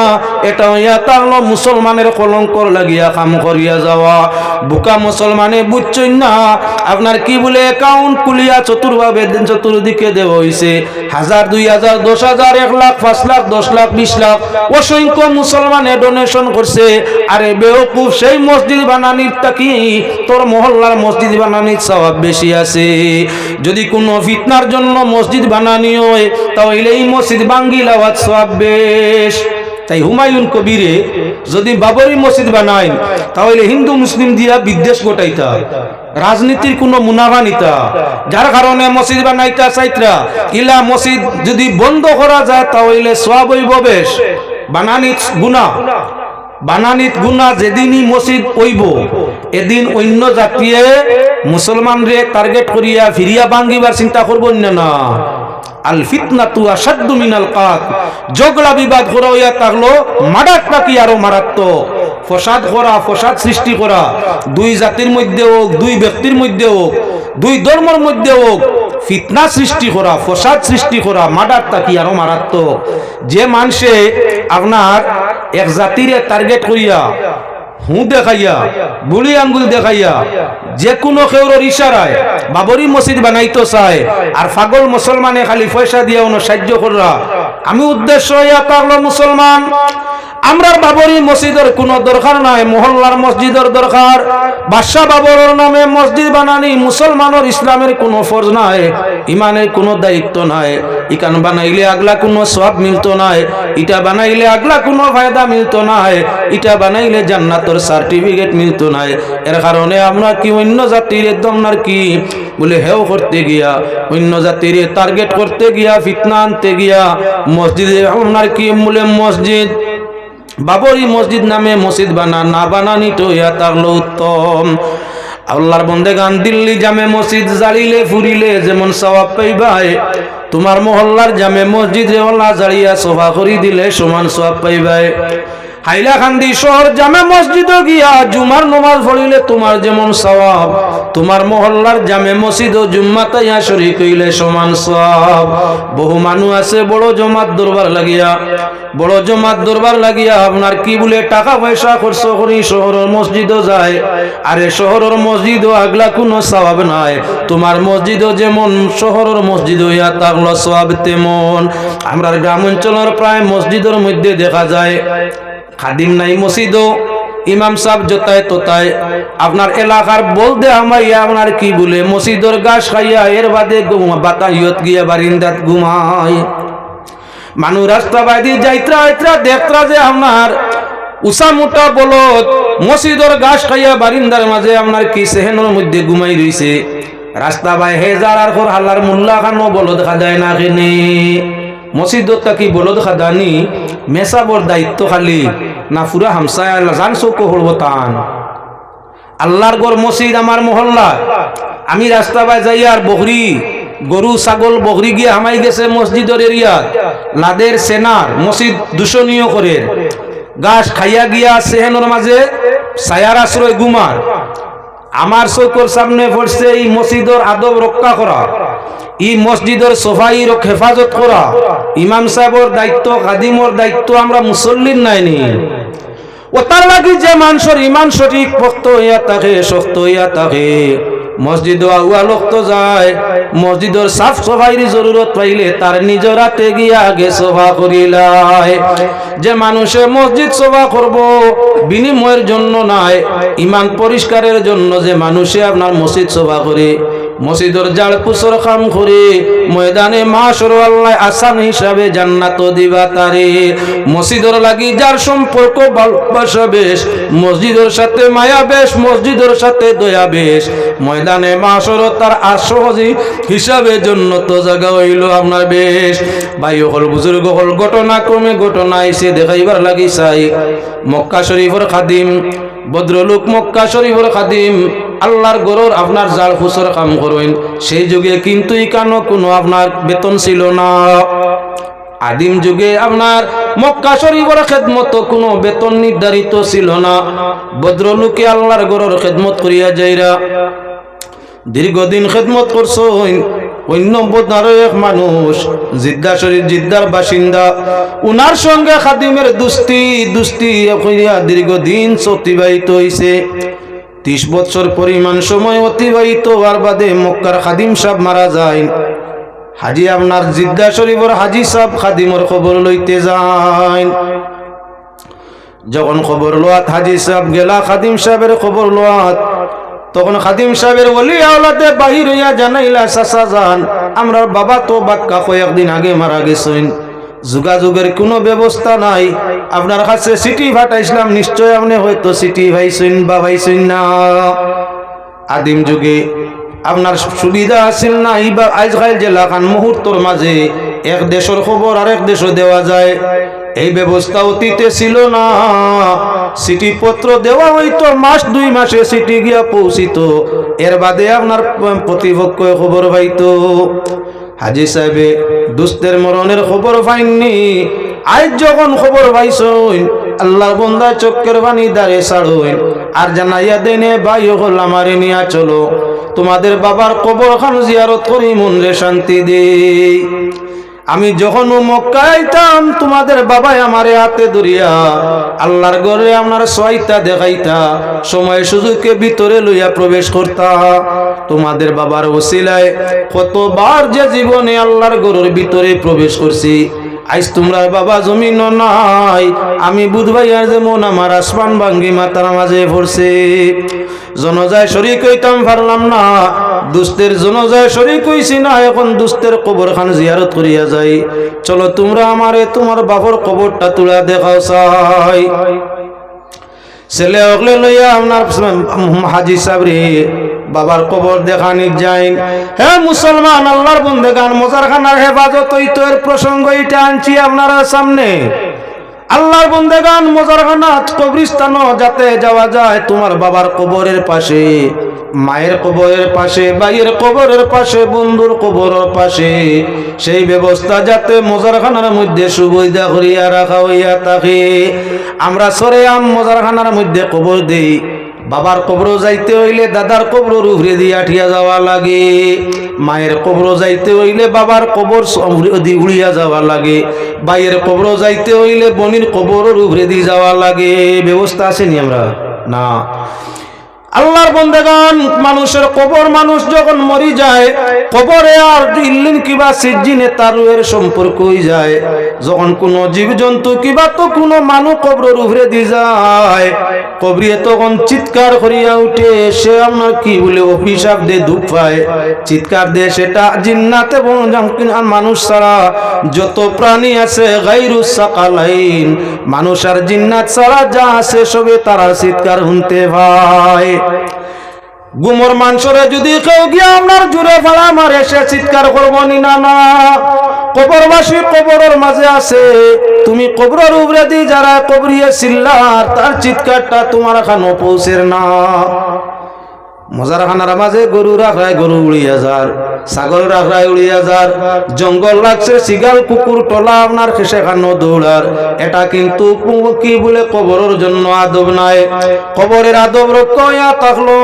এটা হইয়া থাকলো মুসলমানের কলঙ্কর লাগিয়া কাম করিয়া যাওয়া। বুকা মুসলমানে বুঝছেন না আপনার কি বলে অ্যাকাউন্ট খুলিয়া চতুর্ভাবে চতুর্দিকে দেওয়া হয়েছে। 1000, 2000, 10,000, 1 লাখ, 5 লাখ, 10 লাখ, 20 লাখ অসংখ্য মুসলমানে ডোনেশন করছে। আরে বেওকুফ, সেই মসজিদ বানানির তাকি তোর মহল্লার মসজিদ বানানির সওয়াব বেশি আছে। যদি কোনো ফিতনার জন্য মসজিদ বানানি হয় তাহলে এই মসজিদ ভাঙ্গিলাওয়াত সওয়াব বেশ। তাই হুমায়ুন কবিরে যদি বাবরি মসজিদ বানায় তাহলে হিন্দু মুসলিম দিয়া বিদ্বেষ ঘটাইতা, রাজনীতির কোনো মুনাফা নিতা, যার কারণে মসজিদ বানাইতা চাইত্রা। ইলা মসজিদ যদি বন্ধ করা যায় তাহলে সওয়াব হইব বেশ। বানানিত গুনাহ, বানানিত গুনাহ। যেদিনই মসজিদ হইব এদিন অন্য জাতিয়ে মুসলমানরে টার্গেট করিয়া ফিরিয়া ভাঙ্গিবার চিন্তা করবেন না। আল ফিতনাতু আশাদ্দু মিনাল কাত, ঝগড়া বিবাদ করা হইয়া থাকলো মারাত্মক কি আরো মারাত্মক। ফসাদ করা, ফসাদ সৃষ্টি করা, 2 জাতির মধ্যে হোক, 2 ব্যক্তির মধ্যে হোক, 2 ধর্মের মধ্যে হোক, ফিতনা সৃষ্টি করা, ফসাদ সৃষ্টি করা মারাত্মক কি আরো মারাত্মক। যে মানুষে আপনার এক জাতিরে টার্গেট করিয়া হুঁ দেখাইয়া, বুড়ি আঙ্গুল দেখাইয়া, যে কোনো কেউর ইশারায় বাবরি মসজিদ বানাইতে চায়, আর পাগল মুসলমানে খালি পয়সা দিয়ে সাহায্য করা, আমি উদ্দেশ্য ইয়া থাকলো মুসলমান আমরা বাবরি মসজিদের কোনো দরকার নাই, মহল্লার মসজিদের দরকার। বাদশা বাবরের নামে মসজিদ বানানি মুসলমানের ইসলামের কোনো ফরজ নাই, ইমানের কোনো দায়িত্ব নাই। ইকান বানাইলে আগলা কোনো সওয়াব মিলতো নাই, ইটা বানাইলে আগলা কোনো ফায়দা মিলতো নাই, ইটা বানাইলে জান্নাতের সার্টিফিকেট মিলতো নাই। এর কারণে আমরা কি অন্য জাতির একদম আর কি বলে হেও করতে গিয়া, অন্য জাতির টার্গেট করতে গিয়া, ফিতনা আনতে গিয়া মসজিদে আপনার কি বলে মসজিদ বাবরি মসজিদ নামে মসজিদ না বানানি তো ইয়া থাকলো উত্তম। আল্লাহর বন্দেগান দিল্লি জামে মসজিদ জ্বালিলে ফুরিলে যেমন সওয়াব পাইবাই, তোমার মহল্লার জামে মসজিদ ওলা জ্বালিয়া সভা করি দিলে সমান সওয়াব পাইবাই। হাইলাকান্দি শহর জামে মসজিদে গিয়া জুমার নামাজ পড়িলে তোমার যেমন সওয়াব, তোমার মহল্লার জামে মসজিদ ও জুম্মাতে ইয়া শরীক হইলে সমান সওয়াব। বহু মানুষ আছে বড় জমাত দরবার লাগিয়া, বড় জমাত দরবার লাগিয়া আপনার কি বলে টাকা পয়সা খরচ করি শহরের মসজিদও যায়। আরে শহরের মসজিদও আগলা কোনো সওয়াব নাই, তোমার মসজিদও যেমন শহরের মসজিদ হইয়া থাকলো সওয়াব তেমন। আমরা গ্রাম অঞ্চলের প্রায় মসজিদের মধ্যে দেখা যায় খাদিম নাই মসজিদও, ইমাম সাহেব যোতায় তোতায় আপনার এলাকার বলতে আমাইয়া আপনার কি বলে মসজিদের গাছ খাইয়া এর বাদে বাতাইয়ত গিয়া বারিন্দাত ঘুমায়। মানুষ রাস্তা বাইদি যাইত্রা আইত্রা দেখত্রা যে আপনার উষা মোটা বলদ মসজিদের গাছ খাইয়া বারিন্দার মাঝে আপনার কি সেহেনের মধ্যে ঘুমাই রইছে। রাস্তা বাই হেজার আর ঘর হাল্লার মোল্লা খানো বলদ খাদায় না কেনে মসজিদত কি বলদ খাদানি মেসাবর দায়িত্ব খালি না পুরা হামসায় জান চৌক হলব তান আল্লাহর গড় মসজিদ আমার মহল্লা। আমি রাস্তা বাই যাই আর বকরি গরু ছাগল বকরি গিয়ে হামাই গেছে মসজিদের এরিয়া লাদের সেনার মসজিদ দূষণীয় করে গাছ খাইয়া গিয়া সেহেনের মাঝে ছায়ার আশ্রয় গুমার। আমার চৌকর সামনে পড়ছে এই মসজিদের আদব রক্ষা করা, এই মসজিদের সফাইর হেফাজত করা ইমাম সাহেবর দায়িত্ব, খাদিমর দায়িত্ব আমরা মুসল্লির নাইনি। ও তার লাগি যে মানুষের ইমান সঠিক ভক্ত হইয়া থাকে শক্ত হইয়া থাকে মসজিদ আউয়া লোক যায় মসজিদের সাফ সফাইর জরুরত পাইলে তার নিজের হাতে গিয়া আগে সভা করিলায়। যে মানুষে মসজিদ সভা করব বিনিময়ের জন্য নাই, ইমান পরিষ্কারের জন্য যে মানুষে আপনার মসজিদ সভা করে মসজিদের জাল পুসর কাম করে ময়দানে মাশর আল্লাহ আসান হিসাবে জান্নাত দিবা তারে। মসজিদের লাগি যার সম্পর্ক ভালোবাসা বেশ, মসজিদের সাথে মায়া বেশ, মসজিদের সাথে দয়া বেশ, ময়দানে মাশর তার আসহজি হিসাবে জন্নত জায়গা হইল আপনার বেশ। ভাই হল বুজুর্গ হল ঘটনাক্রমে ঘটনা এসে দেখাইবার লাগি চাই। মক্কা শরীফের খাদিম ভদ্রলোক মক্কা শরীফের খাদিম আল্লাহর গরুর আপনার জাল ফুসর কাম করেন। সেই যুগে কিন্তু ইকানো কোনো আপনার বেতন ছিল না। আদিম যুগে আপনার মক্কা শরীফের খেদমত কোনো বেতন নির্ধারিত ছিল না। ভদ্রলোকে আল্লাহর গরুর খেদমত করিয়া যাইরা দীর্ঘদিন খেদমত করছেন। অন্য আরো এক মানুষ জিদ্দা শরীফ জিদ্দার বাসিন্দা, উনার সঙ্গে খাদিমের দুস্তি করিয়া দীর্ঘদিন অতিবাহিত হইছে। 30 বছর পরিমাণ সময় অতিবাহিত হওয়ার বাদে মক্কার খাদিম সাহেব মারা যায়। হাজি আপনার জিদ্দা শরীফের হাজি সাহেব খাদিমের খবর লইতে যায়। যখন খবর লোয়াত হাজি সাহেব গেলা খাদিম সাহেবের খবর লোয়াত, তখন খাদিম সাহেবের ওলি আওলাদে বাহির হইয়া জানাইলা চাচা যান আমরার বাবা তো বাক্কা কয়েকদিন আগে মারা গেছেন, যোগাযোগের কোনো ব্যবস্থা নাই, আপনার কাছে চিঠি পাঠাইছিলাম, নিশ্চয় আপনি হয়তো চিঠি পাইছেন বা পাইছেন না। আদিম যুগে আপনার সুবিধা আছিল না, আজকাল যে লাগান মুহূর্তর মাঝে এক দেশের খবর আরেক দেশে দেওয়া যায়, এই ব্যবস্থা অতীতে ছিল না। চিঠি পত্র দেওয়া হইতো মাস 2 মাসে চিঠি গিয়া পৌঁছিত, এর বাদে আপনার প্রতিপক্ষ খবর পাইতো। হাজি সাহেবে দুস্তের মরণের খবর পাইননি, আজ যখন খবর পাইছেন আল্লাহর বন্দা চক্কের বাণী দাঁড়ে ছাড়ুন আর জানাইয়া দেনে ভাই হল আমারে নিয়া চলো, তোমাদের বাবার কবর খান জিয়ারত করি মন রে শান্তি দে। আমি যখন মক্কা আইতাম তোমাদের বাবাই আমারে হাতে ধরিয়া আল্লাহর ঘরে আপনার সহায়তা দেখাইতা, সময় সুযোগকে ভিতরে লইয়া প্রবেশ করতা। তোমাদের বাবার ওসিলায় কতবার যে জীবনে আল্লাহর ঘরের ভিতরে প্রবেশ করছি, আজ তোমরা বাবা জমিন নাই, আমি বুধবাইয়ার যেমন আমার আসমান ভাঙ্গি মাতার মাঝে পড়ছে। জনজায় শরীক হইতাম পারলাম না, দুস্তের জনজায় শরীক হইছি না, এখন দুস্তের কবরখান জিয়ারত করিয়া যাই। চলো তোমরা আমারে তোমার বাবার কবরটা তুলা দেখাও চাই। ছেলে অগলে লইয়া আপনার হাজি সাহেব রে বাবার কবর দেখানি যাই। হে মুসলমান আল্লাহর বন্দেগান, মজারখানার হেফাজত হইতো এর প্রসঙ্গ এটা আনছি আপনারা সামনে। আল্লাহর বন্দেগান মজারখানা কবরস্থান যাতে যাওয়া যায় তোমার বাবার কবরের পাশে, মায়ের কবরের পাশে, ভাইয়ের কবরের পাশে, বন্ধুর কবরের পাশে, সেই ব্যবস্থা যাতে মজারখানার মধ্যে সুবিধা করিয়া রাখা হইয়া থাকে। আমরা সরে মজারখানার মধ্যে কবর দেই, বাবার কবর যাইতে হইলে দাদার কবর উভরে দিয়া ঠিয়া যাওয়া লাগে, মায়ের কবর যাইতে হইলে বাবার কবর উড়িয়া যাওয়া লাগে, ভাইয়ের কবর যাইতে হইলে বোনের কবর উভরে দিয়ে যাওয়া লাগে। ব্যবস্থা আছে নি আমরা না? আল্লাহর বন্দেগান, মানুষের কবর, মানুষ যখন মরি যায় কবরে আর ইল্লিন কিবা সিজ্জিনে তার রুহের সম্পর্ক হয়ে যায়। যখন কোনো জীবজন্তু কিবা তো কোনো মানুষ কবরের উপরে দিয়ে যায়, কবরিয়ে তখন চিৎকার করিয়া উঠে, সে আপনার কি বলে অভিশাপ দিয়ে দুঃখ পায়, চিৎকার দিয়ে সেটা জিন্নাতে মানুষ ছাড়া যত প্রাণী আছে গায়রুস সাকালাইন, মানুষ আর জিন্নাত ছাড়া যা আছে সবে তারা চিৎকার শুনতে পায়। গুমর মাংসরে যদি কেউ গিয়া আপনার জুড়ে ফাড়া মারে, সে চিৎকার করবো নি? না না, কবরবাসী কবরের মাঝে আছে, তুমি কবরের উপরে দিয়ে যারা কবরিয়ে চিল্লার, তার চিৎকারটা তোমার এখানে পৌঁছের না। মজারখানার মাঝে গরু রাখায় গরু উড়িয়া যার, ছাগল রাখায় উড়িয়া যার, জঙ্গল লাগছে শিগাল কুকুর টলা আপনার সেখানে দৌড়ার, এটা কিন্তু কি বলে কবরের জন্য আদব নাই। কবরের আদব রক্ষা থাকলো,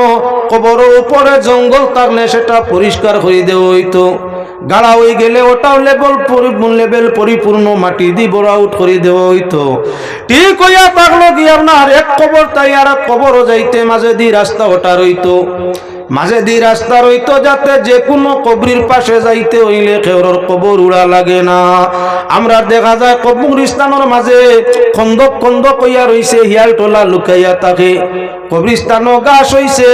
কবরের উপরে জঙ্গল থাকলে সেটা পরিষ্কার করে দেওয়া হইতো, গাড়া হয়ে গেলে ওটাও লেভেল পরিপূর্ণ মাটি দিয়ে বড় আউট করে দেওয়া হইতো। ঠিক হইয়া থাকলো কি আপনার এক কবর তাই আর এক কবরও যাইতে মাঝে দিয়ে রাস্তা ওটা রইতো, মাঝে দিয়ে রাস্তা রইতো, যাতে যে কোনো কবরির পাশে যাইতে হইলে কেউর কবর উড়া লাগে না। আমরা দেখা যায় কবরস্থানের মাঝে খন্দক খন্দক হইয়া রইছে, হিয়াল টোলা লুকাইয়া থাকে, কবরস্থানও গাছ হইছে,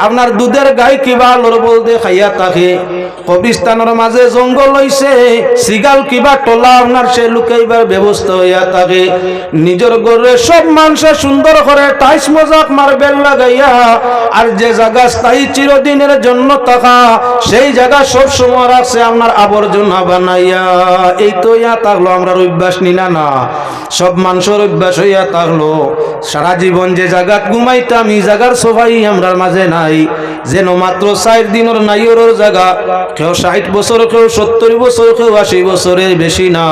আপনার দুধের গাই কিবা লোর বলতে খাইয়া থাকে, কবরস্থানের মাঝে জঙ্গল হইছে, সিগাল কিবা টোলা আপনার সে লুকাইবার ব্যবস্থা হইয়া থাকে। নিজের ঘরে সব মানুষে সুন্দর করে টাইস মজাক মার্বেল লাগাইয়া, আর যে জায়গা স্থায়ী চিরদিনের জন্য থাকা, সেই জায়গা সব সময় রাখছে আপনার আবর্জনা বানাইয়া। এই তো ইয়া থাকলো আমরা অভ্যাস নিলা না, সব মানুষের অভ্যাস হইয়া থাকলো সারা জীবন যে জায়গা ঘুমাইতাম এই জায়গার সবাই আমরা মাঝে নাই, যেন মাত্র 4 দিনের নাইয়ের জায়গা, কেউ 60 বছর, কেউ 70 বছর, কেউ 80 বছরের বেশি না,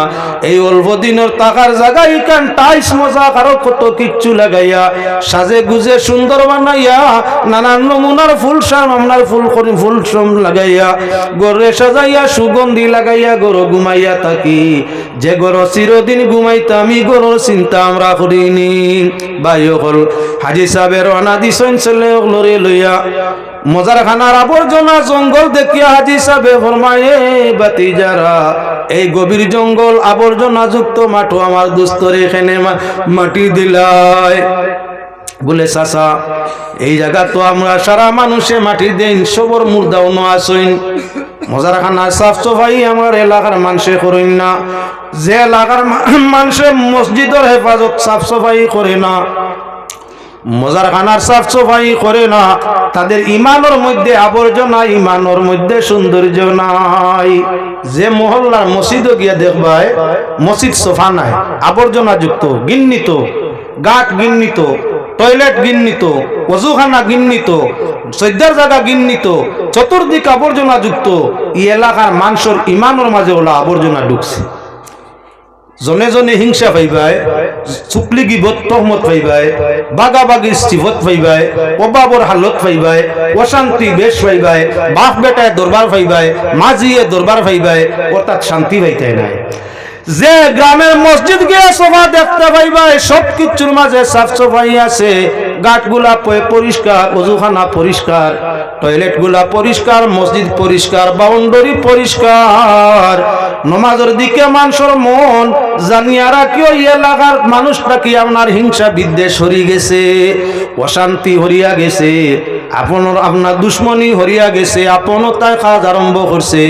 এই অল্প দিনের টাকার জায়গা ইকান টাইস মজা আরো কত কিচ্ছু লাগাইয়া সাজে গুজে সুন্দর বানাইয়া, নানান নমুনার ফুল আপনার ফুল লাগাইয়া গড়ে সাজাইয়া সুগন্ধি লাগাইয়া গরো ঘুমাইয়া থাকি। যে গরো চিরদিন ঘুমাইতাম এই গরোর চিন্তা আমরা করিনি। ভাই হল হাজি সাহেবের অনাদি সঞ্চলে লড়ে লইয়া মজারখানার আবর্জনা জঙ্গল দেখিয়া হাজি সাহেব ফরমায়ে, বাতি যারা এই গভীর জঙ্গল আবর্জনা যুক্ত মাঠো আমার দুস্তরে এখানে মাটি দিলায়। বলে চাচা এই জায়গা তো আমরা সারা মানুষে মাটি দেন, সবর মুর্দাও ন আসইন, মজারখানা সাফ সাফাই আমার এলাকার মানুষে করেন না, যে এলাকার মানুষে মসজিদের হেফাজত সাফ সাফাই করে না, মজারখানার সাফ সাফাই করে না, তাদের ইমানের মধ্যে আবর্জনা, ইমানের মধ্যে সৌন্দর্য নাই। যে মহল্লার মসজিদও গিয়া দেখবাই মসজিদ সোফা নাই, আবর্জনা যুক্ত, গিন্নিত গাট, গিন্নিত টয়লেট, গিন্নিত ওযুখানা, গিন্নিত সজ্জার জায়গা, গিন্নিত চতুর্দিক আবর্জনা যুক্ত। এই এলাকার মানুষের ইমানের মাঝে ওলা আবর্জনা ঢুকছে। জনে জনে হিংসা পাইবাই, চুকলি গিবত তহমত পাইবাই, বাগাবাগি সিফত পাইবাই, অভাবর হালত পাইবাই, অশান্তি বেশ পাইবাই, বাপ বেটায় দরবার পাইবাই, মাঝিয়ে দরবার পাইবাই, অর্থাৎ শান্তি পাইতে নাই। যে গ্রামের মসজিদ গিয়ে সভা দেখতে পাইবাই সব কিছুর মাঝে সাফ সাফাই আছে, গাটগুলা পরিষ্কার, ওযুখানা পরিষ্কার, টয়লেট গুলা পরিষ্কার, মসজিদ পরিষ্কার, বাউন্ডারি পরিষ্কার। নমাজের দিকে মানুষের মন জানিয়া রাখিও এলাকার মানুষটা কি আপনার হিংসা বিদ্বেষ হরিয়া গেছে, অশান্তি হরিয়া গেছে, আপনার দুশ্মনী হরিয়া গেছে, আপনতায় কাজ আরম্ভ করছে,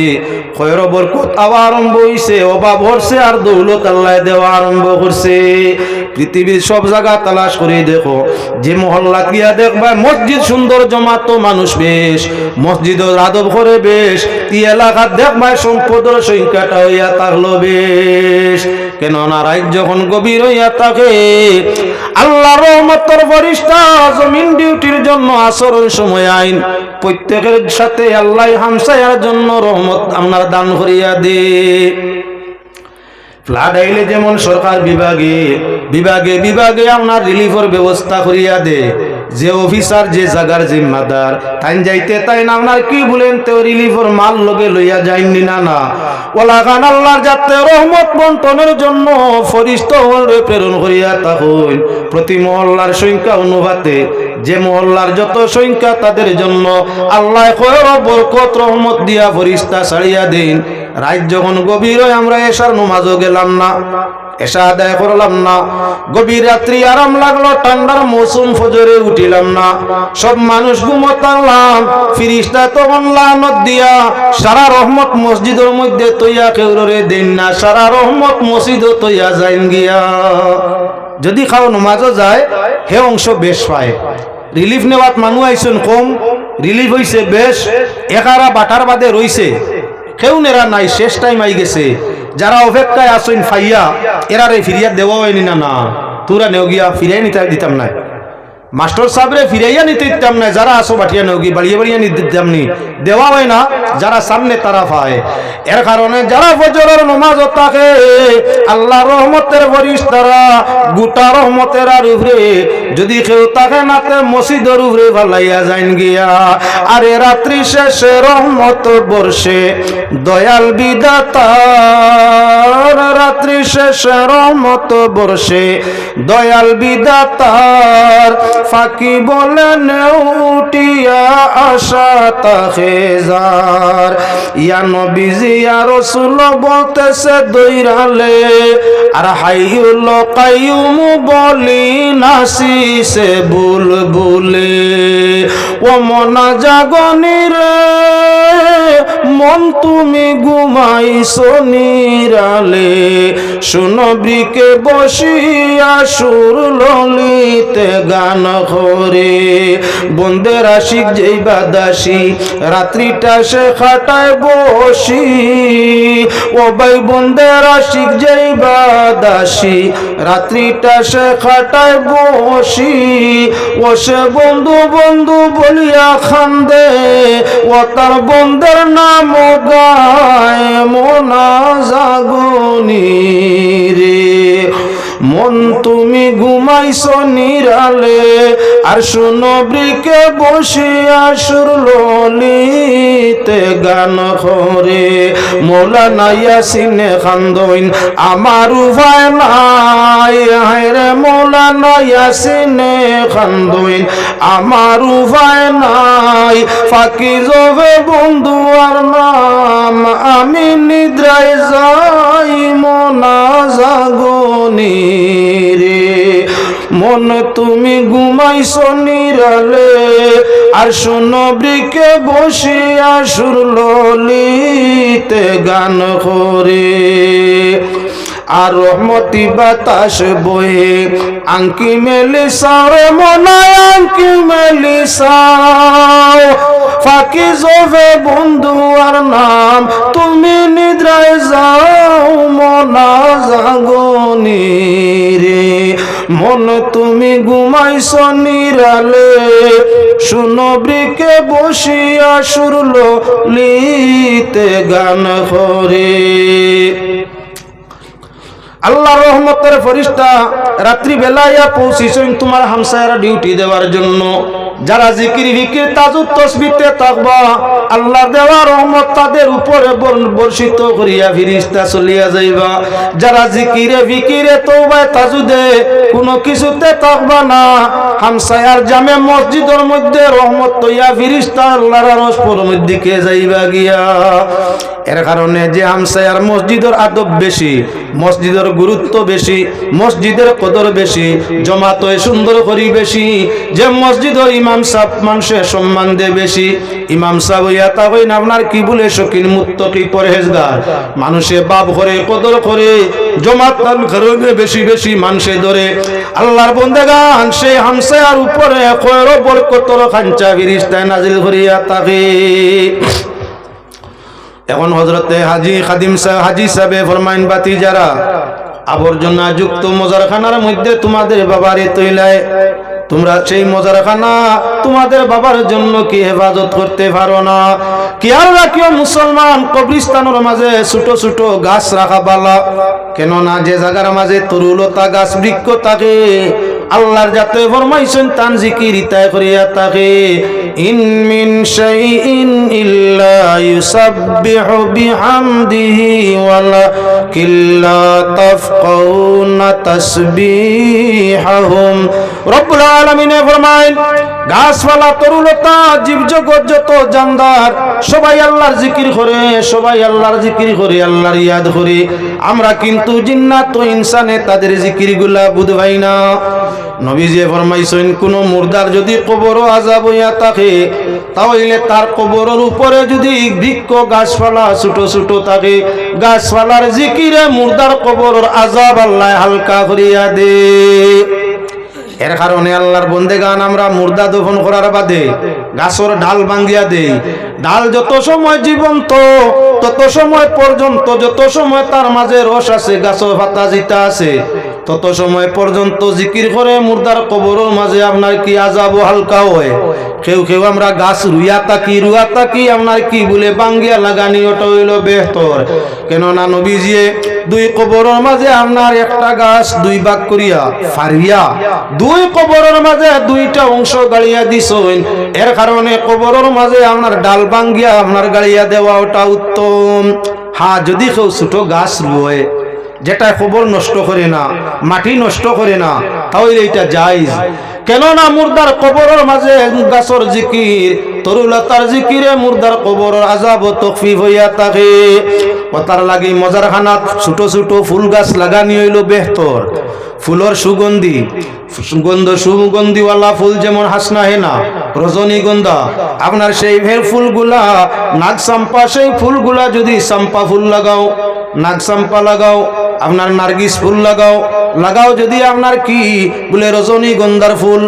খয়র বরকত আওয়া আরম্ভ হইছে, অভাব হরছে আর দৌলত আল্লাহ দেওয়া আরম্ভ করছে। পৃথিবীর সব জায়গা তালাশ করে দেখো, যে মহল্লা গিয়া দেখবা মসজিদ সুন্দর জমাত মানুষ বেশ, মসজিদের আদব করে বেশ, এই এলাকা দেখবা সম্পদের সংখ্যাটা হইয়া থাকলো বেশ। কেননা রাত যখন গভীর হইয়া থাকে, আল্লাহ রহমতের ফেরেশতা জমিন ডিউটির জন্য আসরের সময় আইন প্রত্যেকের সাথে আল্লাহ হামসায়ার জন্য রহমত আপনার দান করিয়া দে। ফ্লাড আইলে যেমন সরকার বিভাগে বিভাগে বিভাগে আপনার রিলিফের ব্যবস্থা করিয়া দে, যে অফিসার যে জায়গার জিম্মাদার তাই যাইতে তাই না আপনার কি বলেন তো রিলিফের মাল লগে লইয়া যাইনি না না ওলা গান আল্লাহর যাতে রহমত বন্টনের জন্য ফেরেশতা প্রেরণ করিয়া থাকুন। প্রতি মহল্লার সংখ্যা অনুপাতে যে মহল্লার যত সংখ্যা তাদের জন্য আল্লাহ খৈর বরকত রহমত দিয়া ফেরেশতা ছাড়িয়া দেন। রাত যখন গভীর হয় আমরা এশার নামাজও গেলাম না, এশা আদায় করলাম না, গভীর রাত্রি আরাম লাগলো, ঠান্ডার মৌসুম, ফজরে উঠিলাম না, সব মানুষ ঘুমতালাম, ফেরেশতা তখন লানত দিয়া সারা রহমত মসজিদের মধ্যে তৈয়া কেউরে দেন না, সারা রহমত মসজিদও তৈয়া যাইন গিয়া। যদি খাও নমাজও যায় হে অংশ বেশ পায়। রিলিফ নেওয়াত মানুষ আইসুন কম, রিলিফ হইছে বেশ, একারা বাটার বাদে রইছে, কেউ নেরা নাই, শেষ টাইম আই গেছে। যারা অপেক্ষায় আসইন ফাইয়া এরারে ফিরিয়া দেওয়া হয়নি না, না তোরা নেও গিয়া ফিরিয়ে নিতে দিতাম না, মাস্টার সাহেবরে ফিরাইয়া নিতে দিতাম না, যারা আসো বাটিয়া নেওগি বাড়িয়ে বাড়িয়ে নিতে দিতাম নি, দেওয়া হয় না, যারা সামনে তারা পায়। এর কারণে যারা ফজরের নামাজ থাকে আল্লাহ রহমতের ফেরেশতারা গোটা রহমতের আর উপরে যদি কেউ তাকে নাতে মসজিদের উপরে ভালাইয়া যাইন গিয়া। আর এ রাত্রি শেষে রহমত বর্ষে দয়াল বিধাতার, রাত্রি শেষে রহমত বর্ষে দয়াল বিধাতার, ফাঁকি বলেন উঠিয়া আশা তাহে যার। ইয়া নবীজি ইয়া রাসূল বলতেছে দইরালে, আর হাইয়ুল কাইয়ুম বলি নাসিসে বুলবুলে। ও মনা জাগনি রে মন তুমি ঘুমাইছো নিরালে, শুনো বৃকে বসিয়া সুর ললিতে গান করে। বন্দের আশিক যেই বাদাসী রাত্রিটা সে খাটায় বসি, ও ভাই বন্দের আশিক যেই বাদাসী রাত্রিটা সে খাটায় বসি, ও সে বন্ধু বন্ধু বলিয়া খান্দে, ও তার বন্দের নাম গায় মোনা জাগনি রে। মন তুমি ঘুমাইছো নিরালে, আর শুনো বৃকে বসিয়া সুর ললিতে গান করে। মৌলানা ইয়াসিনে খান্দইন আমার উপায় নাই, হায়রে মৌলানা ইয়াসিনে খান্দইন আমার উপায় নাই। ফাঁকি জবে বন্ধু আর নাম আমি নিদ্রায় যাই মোনা জাগনি রে। মন তুমি ঘুমাইছো নিরালে, আর শুনো বৃকে বসিয়া সুর ললিতে গান করে। আর রহমতি বাতাস বয়ে আঙ্কি মেলি সারে মনায় আঙ্কি মেলি সাও। ফাঁকি জবে বন্ধু আর নাম তুমি নিদ্রায় যাও মোনা জাগনি রে। মন তুমি ঘুমাইছো নিরালে, শুনো বৃকে বসিয়া সুর ললিতে গান করে। আল্লাহ রহমতের ফেরেশতা রাত্রি বেলায় পৌঁছিছেন তোমার হামসায়ারা ডিউটি দেওয়ার জন্য। যারা জিকির বিকির তাজুদ তসবিতে থাকবা আল্লাহ দেওয়া রহমত তাদের উপরে বর্ষিত করিয়া ফেরেশতা চলিয়া যাইবা। যারা জিকিরে বিকিরে তওবা তাজুদে কোনো কিছুতে থাকবা না, হামসায়ার জামে মসজিদের মধ্যে রহমত তৈয়া ফেরেশতা আল্লাহর আরশের মধ্যে যাইবা গিয়া। এর কারণে যে হামসায়ার মসজিদের আদব বেশি, মসজিদের গুরুত্ব বেশি, মসজিদের কদর বেশি, জমাত সুন্দর করি বেশি, যে মসজিদের ইমাম সাহেব মানুষের সম্মান দেয় বেশি। ইমাম সাহেব হইয়া তা হই না আপনার কি বলে শকিন মুত্তাকি পরহেজগার, মানুষে বাপ করে কদর করে, জমাত কারণে বেশি বেশি মানুষে ধরে। আল্লাহর বন্দেগান সেই হামসায়ার উপরে খয়র বরকতর খাঞ্চা ফেরেশতা নাজিল করিয়া থাকে। এখন হযরতে হাজী খাদিম সাহেব হাজী সাহেব ফরমাইন বাতি যারা আবর্জনা যুক্ত মজারখানার মধ্যে তোমাদের বাবারে তৈলায়, তোমরা সেই মজারখানা তোমাদের বাবার জন্য কি হেফাজত করতে পারো না? খেয়াল রাখিও মুসলমান, কবরস্থানের মাঝে ছোট ছোট গাছ রাখা বালা, কেননা যে জায়গার মাঝে তরুলতা গাছ বৃক্ষ থাকে আল্লাহর যাতে ফরমাইছেন তান জিকির ইতায় করিয়া থাকে। ইন মিন শাইইন ইল্লা ইউসাব্বিহু বিহামদিহি ওয়ালাকিন লা তাফকাউনা তাসবিহাহুম। রব্বুল আলামিন ফরমায় গাছপালা তরুলতা জীবজগৎ যত জানদার সবাই আল্লাহর জিকির করে, সবাই আল্লাহর জিকির করে, আল্লাহর ইয়াদ করে। আমরা কিন্তু জিন্নাত ও ইনসানে তাদের জিকিরগুলা বুঝবাই না। নবীজি ফরমাইছেন কোন মুর্দার যদি কবর আযাব হইয়া থাকে তাহলে তার কবরের উপরে যদি বৃক্ষ গাছপালা ছোট ছোট থাকে, গাছপালার জিকিরে মুর্দার কবরের আযাব আল্লাহ হালকা করিয়া দে। এর কারণে আল্লাহর বন্দেগান আমরা মুর্দা দফন করার বাদে গাছের ডাল ভাঙ্গিয়া দেই। ডাল যত সময় জীবন্ত তত সময় পর্যন্ত, যত সময় তার মাঝে রস আছে, গাছের পাতা জিতা আছে, তত সময় পর্যন্ত জিকির করে মুর্দার কবরের মাঝে আপনার কি আযাব হালকা হয়। কেউ কেউ আমরা গাছ রুয়া তাকি আপনার কি বলে বাঙ্গিয়া লাগানি, ওটা হইল বেহতর। কেননা নবীজিয়ে দুই কবরের মাঝে আপনার একটা গাছ দুই ভাগ করিয়া ফারিয়া দুই কবরের মাঝে দুইটা অংশ গাড়িয়া দিছেন। এর কারণে কবরের মাঝে আপনার ডাল ভাঙ্গিয়া আপনার গাড়িয়া দেওয়া ওটা উত্তম। হ্যাঁ, যদি কেউ ছোট গাছ রুয়ে যেটা কবর নষ্ট করে না, মাটি নষ্ট করে না, তাহলে এটা জায়েজ। কেননা মুর্দার কবরের মাঝে গাছর জিকির তরুলতার জিকিরে মুর্দার কবরের আযাব তখফিফ হইয়া থাকে। ওতার লাগি মজার খানাত ছোট ছোট ফুল গাছ লাগানি হইল বেহতর। ফুলের সুগন্ধিওয়ালা ফুল যেমন হাসনা হেনা, রজনীগন্ধা, আপনার সেই ফুলগুলা নাগচাম্পা, সেই ফুলগুলা যদি চাম্পা ফুল লাগাও, নাগচাম্পা লাগাও, আপনার নার্গিস ফুল লাগাও যদি আপনার কি বলে রজনীগন্ধার ফুল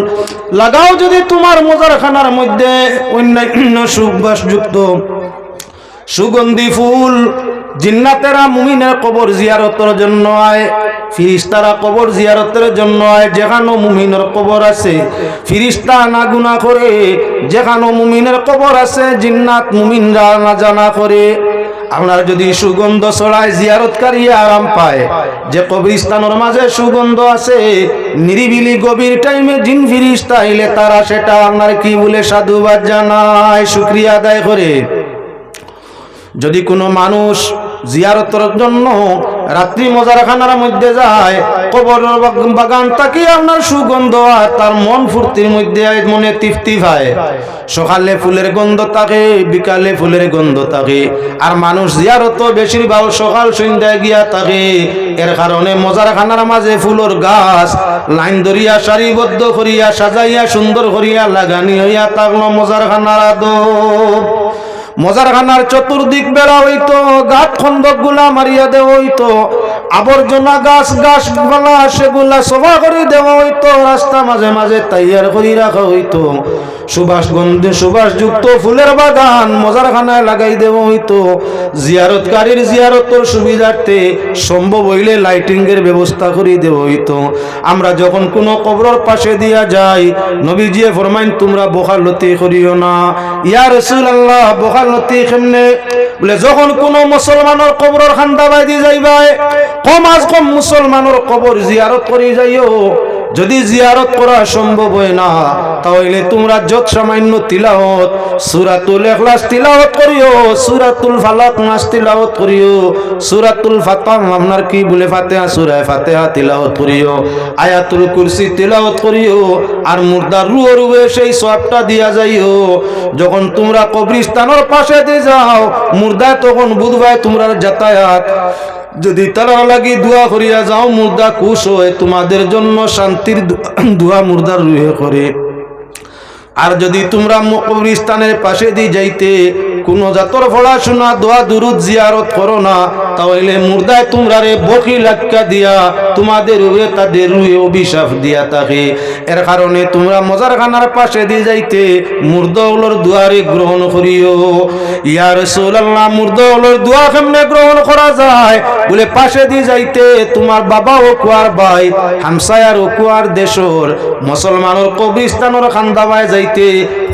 লাগাও, যদি তোমার মোজারখানার মধ্যে অন্যান্য সুবাসযুক্ত সুগন্ধি ফুল। জিন্নাতেরা মুমিনের কবর জিয়ারতের জন্য আয়, ফিরিস্তারা কবর জিয়ারতের জন্য আয়। যেখানে মুমিনের কবর আছে ফিরিস্তা না গুনাহ করে, যেখানে মুমিনের কবর আছে জিন্নাত মুমিনরা না জানা করে। আপনার যদি সুগন্ধ ছড়ায় জিয়ারতকারী আরাম পায়। যে কবরস্থানের মাঝে সুগন্ধ আছে, নিরিবিলি গভীর টাইমে জিন ফিরিস্তা আইলে তারা সেটা আপনার কি বলে সাধুবাদ জানায়, শুকরিয়া আদায় করে। যদি কোনো মানুষ জিয়ারতের জন্য রাত্রি মজারখানার মধ্যে যায়, কবর বাগান তাকে আপনার সুগন্ধ আর তার মন ফুর্তির মধ্যে মনে তৃপ্তি পায়। সকালে ফুলের গন্ধ থাকে, বিকালে ফুলের গন্ধ থাকে। আর মানুষ জিয়ারত বেশিরভাগ সকাল সন্ধ্যায় গিয়া থাকে। এর কারণে মজারখানার মাঝে ফুলের গাছ লাইন ধরিয়া সারিবদ্ধ করিয়া সাজাইয়া সুন্দর করিয়া লাগানি হইয়া থাকলো মজারখানার আদব। মজারখানার চতুর্দিক বেড়া হইতো, গাছ খন্দক গুলা মারিয়া দেওয়া হইতো, আবর্জনা গাছপালা সেগুলা সভা করে দেওয়া হইতো, রাস্তা মাঝে মাঝে তৈয়ার করে রাখা হইতো, সুবাসযুক্ত ফুলের বাগান মজারখানায় লাগাই দেওয়া হইতো। জিয়ারতকারীর জিয়ারতের সুবিধার্থে সম্ভব হইলে লাইটিং এর ব্যবস্থা করে দেওয়া হইতো। আমরা যখন কোনো কবরের পাশে দিয়া যাই, নবীজি ফরমাইন তোমরা বখালতি করিও না। ইয়া রাসূলুল্লাহ, বখালতি কেমনে? বলে যখন কোনো মুসলমানের কবরের খান্দা বাইদি যাইবাই, কম আজ কম মুসলমানের কবর জিয়ারত করে যাইও। যদি জিয়ারত করা সম্ভব হয় না, তাহলে তোমরা যত সামান্য তিলাওয়াত সূরাতুল ইখলাস তিলাওয়াত করিও, সূরাতুল ফালাক নাস তিলাওয়াত করিও, সূরাতুল ফাতিহা আপনার কি বলে ফাতিহা সূরা ফাতিহা তিলাওয়াত করিও, আয়াতুল কুরসি তিলাওয়াত করিও। আর মুর্দার রুয়ে সেই সওয়াবটা দিয়া যাইও। যখন তোমরা কবরস্থানের পাশে দিয়ে যাও, মুর্দা তখন বুঝবাই তোমরা যাতায়াত। যদি তারা লাগি দোয়া করিয়া যাও, মুর্দা খুশ হয়, তোমাদের জন্য শান্তির দোয়া মুর্দার রুহে করে। আর যদি তোমরা কবরস্থানের পাশে দিয়ে যাইতে কোনো জাতর পড়াশোনা দোয়া দুরুদ জিয়ারত করো না, তাহলে মুর্দায় তোমরা রে বকি লাক্কা দিয়া তোমাদের রুহে তাদের রুহে অভিশাপ দিয়া থাকে। এর কারণে তোমরা মজারখানার পাশে দিয়ে যাইতে মুর্দাগুলোর দোয়ারে গ্রহণ করিও। ইয়া রাসূলুল্লাহ, মুর্দাগুলোর দোয়া কেমনে গ্রহণ করা যায়? বলে পাশে দিয়ে যাইতে তোমার বাবা ও কুয়ার ভাই, হামসায়ার ও কুয়ার দেশর মুসলমানের কবরস্থানের খান্দাবায় যাইতে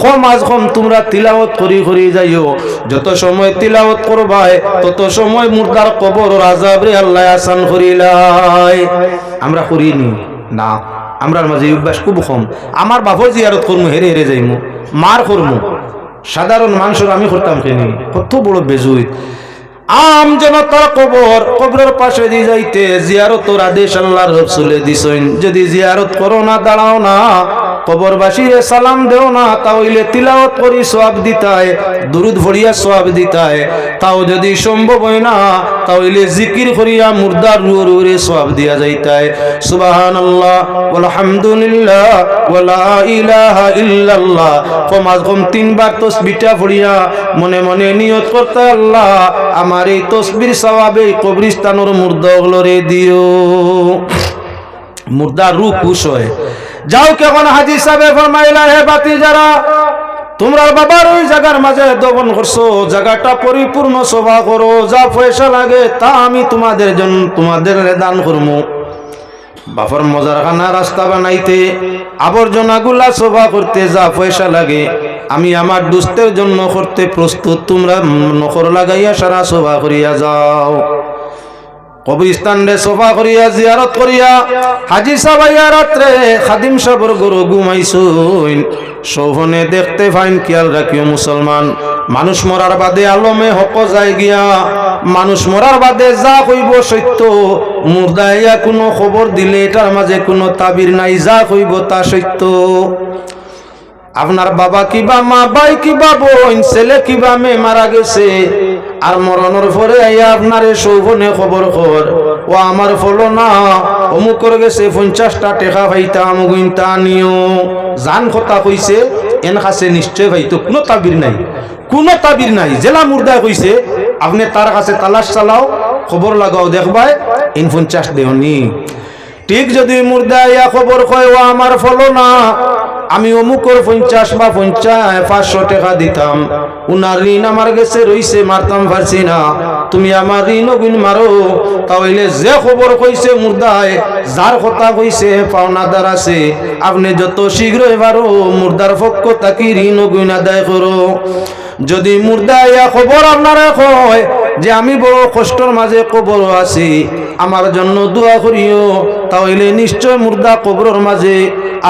কম আজ কম তোমরা তিলাওয়াত করি যাইও। যত সময় তিলাওয়াত করবাই তত সময় মুর্দার কবর আযাবরে আল্লাহ আসান করিলাই। আমরা করিনি না, আমরার মাঝে অভ্যাস খুব কম। আমার বাপর জিয়ারত করমু, হেরে হেরে যাইমু, মার করমু। সাধারণ মানুষের আমি করতাম কেন? কত বড় বেজুই আম জনতার কবরের পাশে দিয়ে যাইতে জিয়ারতের আদেশ আল্লাহর রাসূলে দিছেন। যদি জিয়ারত করো না, দাঁড়াও না, কবরবাসীরে সালাম দেও না, তাহলে তিলাওয়াত করি সওয়াব দিতায়, দুরুদ ভরিয়া সওয়াব দিতায়। তাও যদি সম্ভব হয় না, তাহলে জিকির করিয়া মুর্দার রুরে সওয়াব দিয়া যাইতায়। সুবহানাল্লাহ আলহামদুলিল্লাহ ওয়ালা ইলাহা ইল্লাল্লাহ। কমাজ কম 3 বার তাসবিহটা পড়িয়া মনে মনে নিয়ত করতে, আল্লাহ আমার এই তাসবির সওয়াবে কবরস্থানের মুর্দাগুলোরে দিও। মুর্দার রূহ খুশ হয়। যাও কেমন হাজী সাহেব ফরমাইলা, হে বাতি যারা তোমরা বাবার ওই জায়গার মাঝে দফন করছো, জায়গাটা পরিপূর্ণ সভা করো, যা পয়সা লাগে তা আমি তোমাদের জন্য তোমাদের দান করবো। বাফর মজারখানা রাস্তা বানাইতে, আবর্জনাগুলা সভা করতে যা পয়সা লাগে আমি আমার দুস্থের জন্য করতে প্রস্তুত। তোমরা নখর লাগাইয়া সারা সভা করিয়া যাও। কবরস্থান রে সফা করিয়া জিয়ারত করিয়া হাজী সাহেব আইয়া রাত্রে খাদিম সাহেবের গরু ঘুমাইছুন। সৌভনে দেখতে ফাইন, খেয়াল রাখিও মুসলমান, মানুষ মরার বাদে আলমে হক যায় গিয়া, মানুষ মরার বাদে যা কইব সত্য। মুর্দাইয়া কোনো খবর দিলে এটার মাঝে কোনো তাবির নাই, যা কইব তা সত্য। আপনার বাবা কিবা মা, ভাই কিবা বোন, ছেলে কিবা মেয়ে মারা গেছে, আর মরণের পরে আইয়া আপনারে সৌভনে খবর কর, ও আমার ফলো না অমুক করে গেছে 50টা টাকা পাইতাম গুইনতা নিও। জান কথা কইছে এন কাছে নিশ্চয় ভাইতো, কোনো তাবির নাই, কোনো তাবির নাই। জেলা মুর্দা কইছে আপনি তার কাছে তালাশ চালাও, খবর লাগাও, দেখবাই ইন 50 দেওনি। ঠিক যদি মুর্দা ইয়া খবর কয় ও আমার ফলো না, আমি অমুকর 50 বা 500 টাকা দিতাম, উনার ঋণ আমার গেছে রইছে, মারতাম পারছি না, তুমি আমার ঋণ গুণ মারো। তাহলে যে খবর কইছে মুর্দায়, যার কথা কইছে পাওনাদার আছে, আপনি যত শীঘ্রই পারো মুর্দার পক্ষ তাকি ঋণ গুণ আদায় করো। যদি মুর্দা ইয়া খবর আপনারা কয় যে আমি বড় কষ্টর মাঝে কবর আছি, আমার জন্য দোয়া করিও, তাহলে নিশ্চয় মুর্দা কবরের মাঝে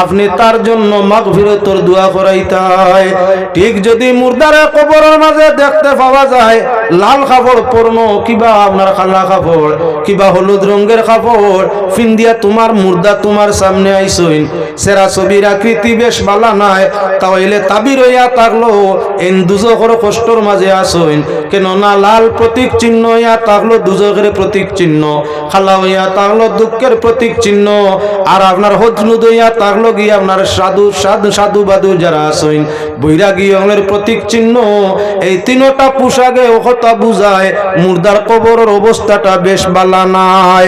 আপনি তার জন্য মাগফিরাতর দোয়া করাইতাই। ঠিক যদি মুর্দারে কবরের মাঝে দেখতে পাওয়া যায় লাল কাপড় পরনো, কিবা আপনার খালা কাপড়, কিবা হলুদ রঙের কাপড় ফিন্দিয়া তোমার মুর্দা তোমার সামনে আইসইন, সেরা ছবির আকৃতি বেশ বালা নাই, তাহলে তাবির হইয়া থাকলো এন দুজখের কষ্টর মাঝে আসইন। কেননা লাল প্রতীক চিহ্ন হইয়া থাকলো দুজখের প্রতীক চিহ্ন, খালা হইয়া থাকলো দুঃখের প্রতীক চিহ্ন, আর আপনার হজনুদ হইয়া থাকলো গিয়ে আপনার সাধু বাদু যারা আসইন বৈরাগী অঙ্গের প্রতীক চিহ্ন। এই 3টা পোশাকে ও কথা বুঝায় মুর্দার কবরের অবস্থাটা বেশ বালা নাই।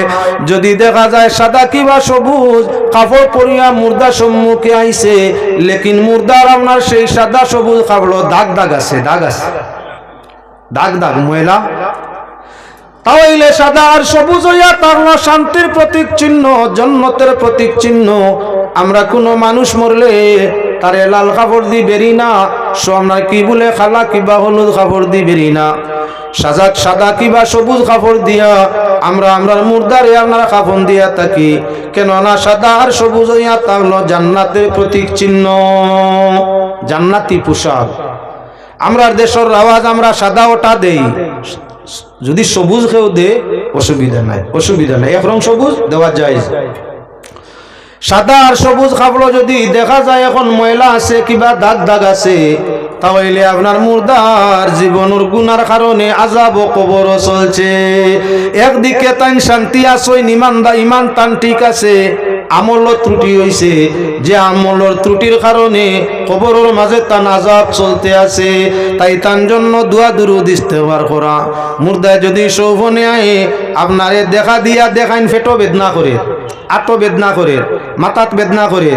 যদি দেখা যায় সাদা কিবা সবুজ কাপড় পরিয়া মুর্দা সম্মুখে আইছে, লেকিন মুর্দার আপনার সেই সাদা সবুজ কাপড় দাগ দাগ আছে, দাগ আছে, দাগ দাগ ময়লা, তাহলে সাদা আর সবুজ হইয়া থাকলো শান্তির প্রতীক চিহ্ন, জান্নাতের প্রতীক চিহ্ন। আমরা কোনো মানুষ মরলে তারে লাল কাপড় দি বেরি না, আমরা কি বলে খালা কিবা হলুদ কাপড় দি বেরি না, সাদা কিবা সবুজ কাপড় দিয়া আমরা আমরার মুর্দারে আপনারা কাফন দিয়া থাকি। কেননা সাদা আর সবুজ হইয়া থাকলো জান্নাতের প্রতীক চিহ্ন, জান্নাতি পোশাক। আমরা দেশের আওয়াজ আমরা সাদা ওটা দেই, যদি সবুজ কেউ দে অসুবিধা নাই, অসুবিধা নাই, এক রং সবুজ দেওয়া যায়। সাদা আর সবুজ কাপড় যদি দেখা যায় এখন ময়লা আছে কিবা দাগ দাগ আছে, তাহলে আপনার মুর্দার জীবনের গুনার কারণে আযাব ও কবর চলছে। একদিকে তাই শান্তি আসই ইমান তান ঠিক আছে, আমলের ত্রুটি হইছে, যে আমলের ত্রুটির কারণে কবরের মাঝে তান আযাব চলতে আছে। তাই তার জন্য দোয়া দুরুদ ইস্তেগফার করা। মুর্দায় যদি সৌভনে আয়ে আপনারে দেখা দিয়া দেখাইন পেটও বেদনা করে, আতো বেদনা করে, মাথাত বেদনা করে,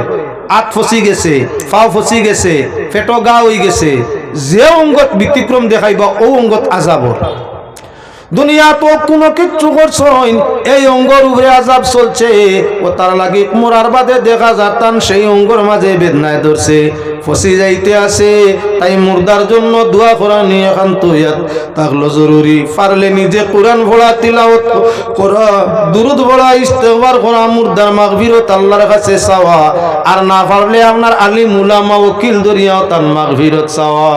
আত ফসি গেছে, পাও ফসি গেছে, পেটো গা হয়ে গেছে, যে অঙ্গত ব্যতিক্রম দেখাইবা ও অঙ্গত আযাবর। দুনিয়া তো কোনো কিচ্ছু করছইন, এই অঙ্গর উপরে আযাব চলছে, ও তার লাগে মরার বাদে দেখা যাতান সেই অঙ্গর মাঝে বেদনায় ধরছে, ফসি যাইতে আছে। তাই মুর্দার জন্য দোয়া করা নিয়ে একান্ত ইয়াত থাকলো জরুরি। পারলে নিজে কোরআন পড়া, তিলাওয়াত করা, দুরুদ পড়া, ইস্তেগফার করা, মুর্দার মাগফিরাত আল্লাহর কাছে চাওয়া, আর না পারলে আপনার আলিম উলামা ওকিল দরিয়াও তার মাগফিরাত চাওয়া।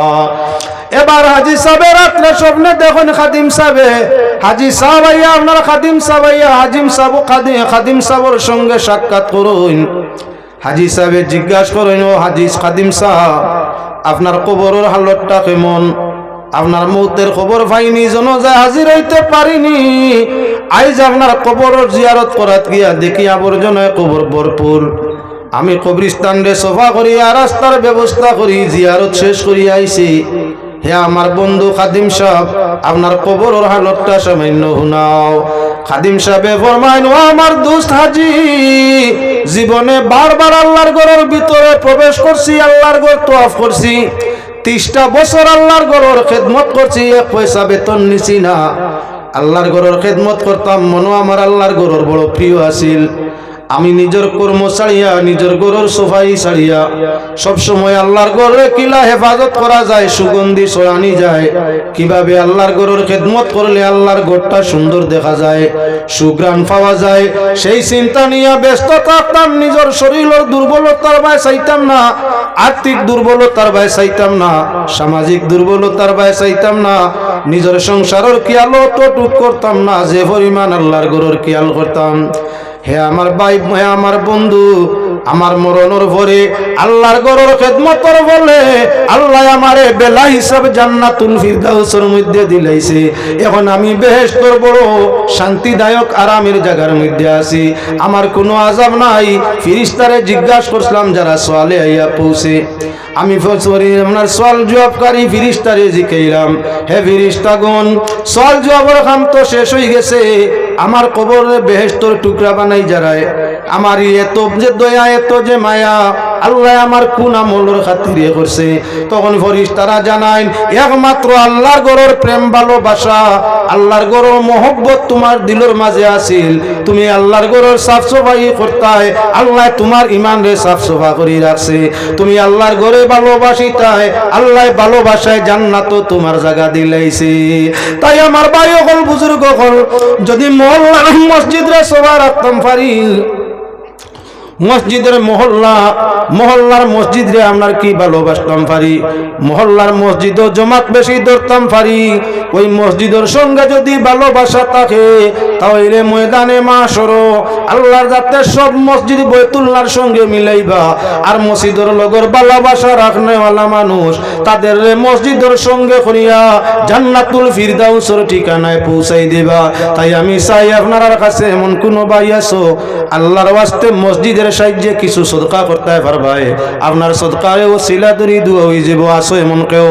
এবার হাজী সাহেবের রাত্রে স্বপ্নে দেখুন খাদিম সাহেবে, হাজী সাহেব আইয়া আপনার খাদিম সাহেব আইয়া খাদিম সাহেবের সঙ্গে সাক্ষাৎ করুন। হাজি সাহেব জিজ্ঞাসা করেন, ও হাজি খাদিম সাহেব, আপনার কবরের হালতটা কেমন? আপনার মৌতের খবর পাইনি, জানাজায় হাজির হইতে পারিনি। আইজ আপনার কবরের জিয়ারত করাত গিয়া দেখি আবর্জনায় কবর ভরপুর। আমি কবরস্থান রে সফা করিয়া রাস্তার ব্যবস্থা করি জিয়ারত শেষ করিয়া আইছি। হে আমার বন্ধু খাদিম সাহেব, আপনার কবরের হালতটা সামান্য শুনাও। খাদিম সাহেবে ফরমাইন, ও আমার দোস্ত হাজি, জীবনে বারবার আল্লাহর ঘরের ভিতরে প্রবেশ করছি, আল্লাহর ঘর তওয়াফ করছি, 30টা বছর আল্লাহর ঘরের খেদমত করছি, 1 পয়সা বেতন নিছি না। আল্লাহর ঘরের খেদমত করতাম, মনো আমার আল্লাহর ঘরের বড় প্রিয় আছিল। আমি নিজের কর্ম ছাড়িয়া, নিজের ঘরের সফাই ছাড়িয়া সবসময় আল্লাহর ঘরে কিলা হেফাজত করা যায়, সুগন্ধি ছড়ানি যায়, কিভাবে আল্লাহর ঘরের খেদমত করলে আল্লাহর ঘরটা সুন্দর দেখা যায়, সুগ্রাণ পাওয়া যায়, সেই চিন্তা নিয়ে ব্যস্ত থাকতাম। নিজের শরীরের দুর্বলতার ভয় চাইতাম না, আর্থিক দুর্বলতার ভয় চাইতাম না, সামাজিক দুর্বলতার ভয় চাইতাম না, নিজের সংসারের খেয়ালও তো টুক করতাম না, যে পরিমাণ আল্লাহর ঘরের খেয়াল করতাম। হে আমার ভাই, হে আমার বন্ধু, আমার মরণের পরে আল্লাহর ঘরের খেদমতের বলে আল্লাহ আমারে বেলা হিসাব জান্নাতুল ফিরদাউসের মধ্যে দিলাইছে। এখন আমি বেহেশতের বড় শান্তিদায়ক আরামের জায়গার মধ্যে আছি, আমার কোনো আযাব নাই। ফেরেশতারে জিজ্ঞাসা করলাম যারা সোয়ালে আইয়া পৌঁছে, আমি আপনার সোয়াল জবাবকারী ফেরেশতারে জিজ্ঞাইলাম, হে ফেরেশতাগণ, সোয়াল জবাবের কাম তো শেষ হয়ে গেছে, আমার কবরে বেহেশতের টুকরা বানাই যারায়, আমার এত যে দয়া, এত যে মায়া, আল্লাহ আমার কোন আমলের খাতিরে করছে? তখন ফেরেশতারা জানাইন, একমাত্র আল্লাহর ঘরের প্রেম ভালোবাসা, আল্লাহর ঘরের মহব্বত তোমার দিলের মাঝে আছিল, তুমি আল্লাহর ঘরের সাফ সাফাই করতাই, আল্লাহ তোমার ইমান রে সাফ সাফা করে রাখছে, তুমি আল্লাহর ঘরে ভালোবাসিতাই, আল্লাহ ভালোবাসায় জান্নাত তোমার জায়গা দিলাইছে। তাই আমার ভাই হল, বুজুর্গ হল, যদি মহল্লার মসজিদ রে সভা রাখতাম পারি, মসজিদের মহল্লার মসজিদ রে আপনার কি ভালোবাসতাম পারি, মহল্লার মসজিদও জমাত বেশি ধরতাম পারি, ওই মসজিদের সঙ্গে যদি ভালোবাসা থাকে তাহলে ময়দানে মাশর আল্লাহর যাতে সব মসজিদ বাইতুল্লাহর সঙ্গে মিলাইবা, আর মসজিদের লগর ভালোবাসা রাখনেওয়ালা মানুষ তাদের মসজিদের সঙ্গে করিয়া জান্নাতুল ফিরদাউসের ঠিকানায় পৌঁছাই দিবা। তাই আমি চাই আপনার কাছে এমন কোনো ভাই আছো আল্লাহর ওয়াস্তে মসজিদের সাহায্যে কিছু সদকা করতে পারবাই, আপনার সদকারে ওসিলা ধরি দুয়া হয়ে যাব। আসো এমন কেউ,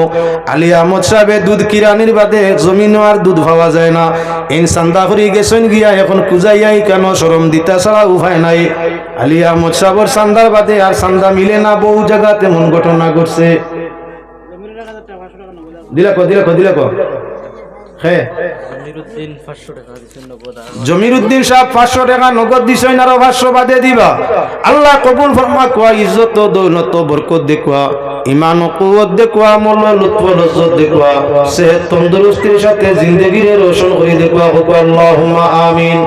আলী আহমদ সাহেবের দুধ কিরানির বাদে জমিনও আর দুধ পাওয়া যায় না, এই চান্দা করি গেছেন গিয়া, এখন খুঁজাইয়াই কেন শরম দিতা ছাড়া উপায় নাই। আলী আহমদ সাহেবের চান্দার বাদে আর চান্দা মিলে না, বহু জায়গা তেমন ঘটনা ঘটছে। দিলাক জমিরুদ্দিন সাহেব 500 টাকা নগদ দিছেন, আরো 500 বাদে দিবা। আল্লাহ কবুল ফরমা, কোয়া ইজ্জত দৌলত বরকত দেখুয়া, ইমান ও কুওয়াত দেখুয়া, আমল লুৎফ লজ্জত দেখুয়া, সেহত তন্দুরুস্তির সাথে জিন্দেগিরে রোশন করে দেখুয়া। আল্লাহুম্মা আমিন।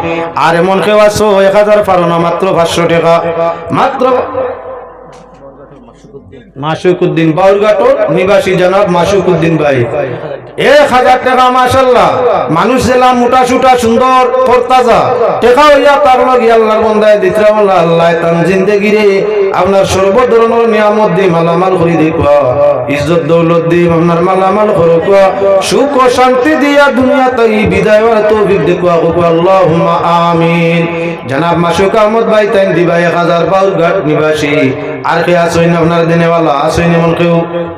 আর এমন কেউ আছো 1000 পারো না, মাত্র 500 টাকা, মাত্র মাসুকুদ্দিন বাউরঘাটর নিবাসী জনাব মাসুকুদ্দিন ভাই 1000 টাকা। মাশাআল্লাহ, মানুষ জেলা মোটা সুটা সুন্দর তরতাজা টাকা হইয়া তার লাগি আল্লাহর বন্দায় দিতরা বলা, আল্লাহ তান জিন্দেগিরে আপনার সর্ব ধরনের নিয়ামত দিয়ে মালামাল করে দেখুয়া, ইজ্জত দৌলত দিয়ে আপনার মালামাল করুয়া, সুখ ও শান্তি দিয়া দুনিয়া তাই বিদায় হওয়ার তৌফিক দেখুয়া। আল্লাহুম্মা আমিন। জনাব মাসুক আহমদ ভাই তাই দিবা 1000 বাউরঘাট নিবাসী। আর কে আসইন আপনার দিনেওয়ালা আসইন এমন কেউ?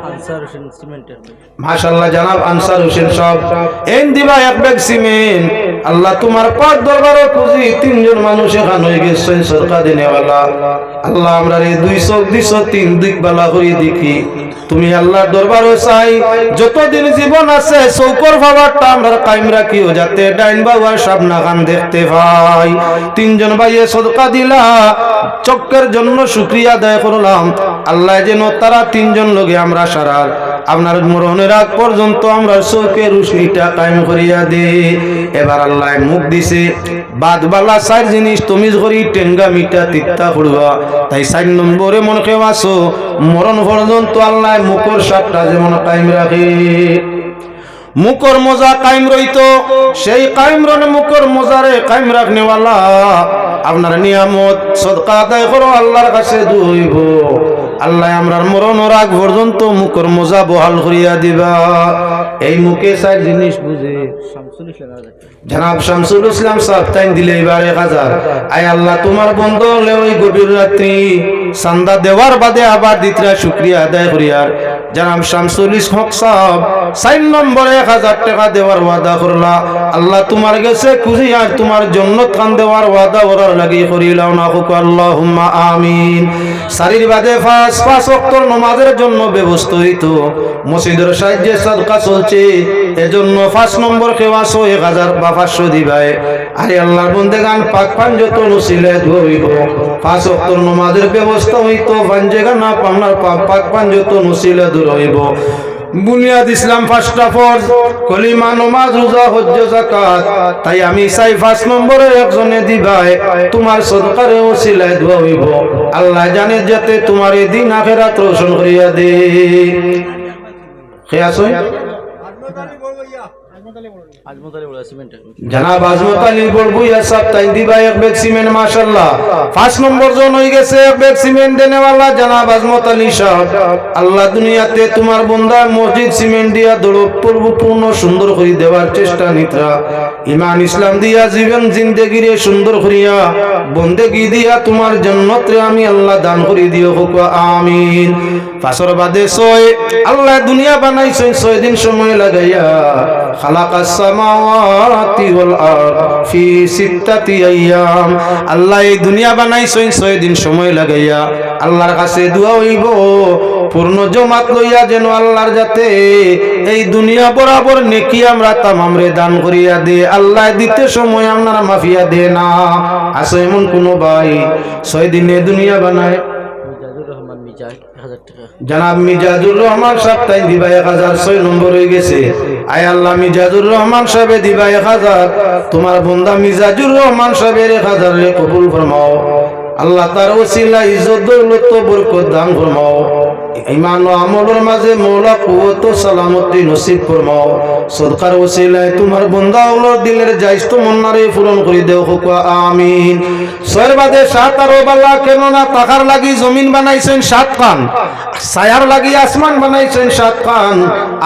আনসার হোসেন সিমেন্টের মাশাআল্লাহ, জনাব আনসার হোসেন সব এন দিবা 1 ব্যাগ সিমেন্ট। আল্লাহ তোমার পাক দরবারে খুঁজি 3 জন মানুষ এখান হয়ে গেছেন সরকার দিনেওয়ালা। আল্লাহ আমরা এই 200 203 দিক বালা করে দেখি, তুমি আল্লাহর দরবারে চাই যতদিন জীবন আছে চৌকর ভাবারটা আমরা কায়েম রাখিও, যাতে ডাইন বাবার সামনা খান দেখতে পাই। 3 জন ভাইয়ে সদকা দিলা, চক্কের জন্য শুকরিয়া আদায় করলাম। আল্লাহ যেন তারা 3 জন লোকে আমরা সারা আপনার মরণের আগ পর্যন্ত আমরা চোখের রুশনিটা কায়েম করিয়া দে। এবার আল্লাহ মুখ দিছে বাদবালা 4 জিনিস তুমি করি টেঙ্গা মিটা তিত্তা পড়বা। তাই 4 নম্বরে মনে কেউ আসো মরণ পর্যন্ত আল্লাহ মুখর সাতটা যেমন কায়েম রাখে। মুকর মোজা কায়েম রইতো, সেই কায়েম রনে মুকর মোজারে কায়েম রাখনেওয়ালা আপনার নিয়ামত সদকা আদায় করো, আল্লাহর কাছে দুইব। আল্লাহ আমরার মরণের আগ পর্যন্ত মুকর মোজা বহাল করিয়া দিবা। এই মুখে চার জিনিস বুঝে জনাব শামসুল ইসলাম সাহেব তাই দিলে এবার 1000। আয় আল্লাহ তোমার বন্ধ হলে ওই গভীর রাত্রি চান্দা দেওয়ার বাদে আবার দিতরা শুক্রিয়া আদায় করিয়ার জনাব শামসুল ইসলাম সাহেব 4 নম্বরে 1000 টাকা দেওয়ার ওয়াদা করলা। আল্লাহ তোমার কাছে খুশি আর তোমার জন্য খান দেওয়ার ওয়াদা করার লাগি করিলাও না হুক আল্লাহুম্মা আমিন। সারির বাদে পাঁচ ওয়াক্ত নামাজের জন্য ব্যবস্থা হইতো, মসজিদের সাহায্যে সাদকা চলছে, এজন্য 5 নম্বর খেওয়া 1000 বা 500 দিবাই। আরে আল্লাহর বন্দেগান পাক পান যত নসিলে ধরিব, 5 ওয়াক্ত নামাজের ব্যবস্থা হইতো, পাঞ্জেগা না আপনার পাক পান যত নসিলে ধরিব। বুনিয়াদ ইসলাম 5টা ফরজ, কলিমা, নামাজ, রোজা, হজ্জ, যাকাত। তাই আমি চাই 5 নম্বরে একজনে দিবাই, তোমার সদকারে ওসিলায় দোয়া হইব। আল্লাহ জানে যাতে তোমার এই দিন আখিরাত রোশন করিয়া দে। খেয়াস হয় জনাব আজমত আলী বড়বুইয়া সাহেব তাই দিবা 1 ব্যাগ সিমেন্ট মাশাআল্লাহ। 5 নম্বর জন হয়ে গেছে 1 ব্যাগ সিমেন্ট দেনেওয়ালা জনাব আজমত আলী সাহেব। আল্লাহ দুনিয়াতে তোমার বান্দা মসজিদ সিমেন্ট দিয়া দড়প পূর্ণ সুন্দর করে দেওয়ার চেষ্টা নিতরা, ঈমান ইসলাম দিয়া জীবন জিন্দেগিরে সুন্দর করিয়া বন্দেগি দিয়া তোমার জান্নাতে আমি আল্লাহ দান করে দিও হোক আমিন। 5 বাদে 6 আল্লাহ দুনিয়া বানাইছেন 6 দিন সময় লাগাইয়া, খালাকাস সামাওয়াতি ওয়াল আরদ ফি 6 আইয়াম। আল্লাহ এই দুনিয়া বানাইছেন 6 দিন সময় লাগাইয়া। আল্লাহর কাছে দোয়া হইব পূর্ণ জমাত লইয়া যেন আল্লাহর যাতে এই দুনিয়া বরাবর নেকি আমরা তামামরে দান করিয়া দে। আল্লাহ দিতে সময় আপনারা মাফিয়া দে না। আছে এমন কোন ভাই 6 দিনে দুনিয়া বানায়? জনাব মিজাজুর রহমান সাহেব তাই দিবা 1000, 6 নম্বর হয়ে গেছে। আয় আল্লাহ মিজাজুর রহমান সাহেব দিবা 1000, তোমার বান্দা মিজাজুর রহমান সাহেবের 1000 রে কবুল ফরমাও। আল্লাহ তার ওসিলা ইজ্জত দৌলত বরকত দান ফরমাও। ঈমান ও আমলের মাঝে মওলা কুওয়াত ও সালামতি নসিব ফরমাও। সদকার ওসিলায় তোমার বান্দা ওর দিলের জায়েজ মন্নারে পূরণ করে দেও হোক আমিন। 6 বাদে 7 আর বালা কেন না টাকার লাগি জমিন বানাইছেন 7 খান, ছায়ার লাগি আসমান বানাইছেন 7 খান,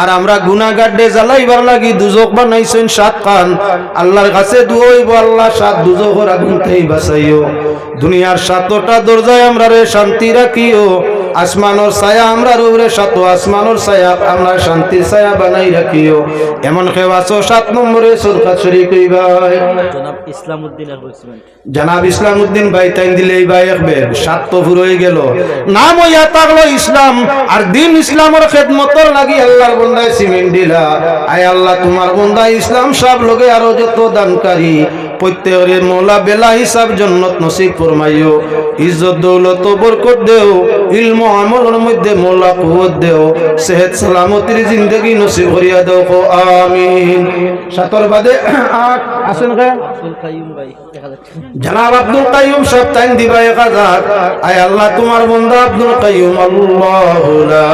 আর আমরা গুনাহগারদের জ্বালাইবার লাগি দুজক বানাইছেন 7 খান। আল্লাহর কাছে দোয়া হইব আল্লাহ 7 দুজকের আগুন থেকে বাঁচাইও। দুনিয়ার 7টা দরজায় আমরা রে শান্তি রাখিও। আসমানোর ছায়া আমরা উপরে 7 আসমানোর ছায়া আমরা শান্তি ছায়া বানাই রাখিও। এমন খেওয়াছো 7 নম্বরে সদকা শরীক হইবা। জনাব ইসলামউদ্দিন জনাব ইসলামউদ্দিন ভাই তাই দিলে ভাই 1 ব্যাগ 7 তো পুরো হয়ে গেল। নাম হইয়া থাকলো ইসলাম আর দিন ইসলামের খেদমতর লাগি আল্লাহর বান্দায় সিমেন্ট দিলা। আয় আল্লাহ তোমার বান্দা ইসলাম সব লগে আরো যত দানকারী প্রত্যেকের মওলা বেলা হিসাব জান্নাত নসিব ফরমাইও। ইজ্জত দৌলত বরকত দেও, ইলম আমলের মধ্যে মওলা কুওয়াত দেও, সেহত সালামতির জিন্দেগি নসিব করিয়া দাও আমিন। 7 বাদে 8 আসেন কে আব্দুল কাইয়ুম ভাই 1000 জনাব আব্দুল কাইয়ুম সাহেব তাই দিবা 1000। আয় আল্লাহ তোমার বান্দা আব্দুল কাইয়ুম আল্লাহু লা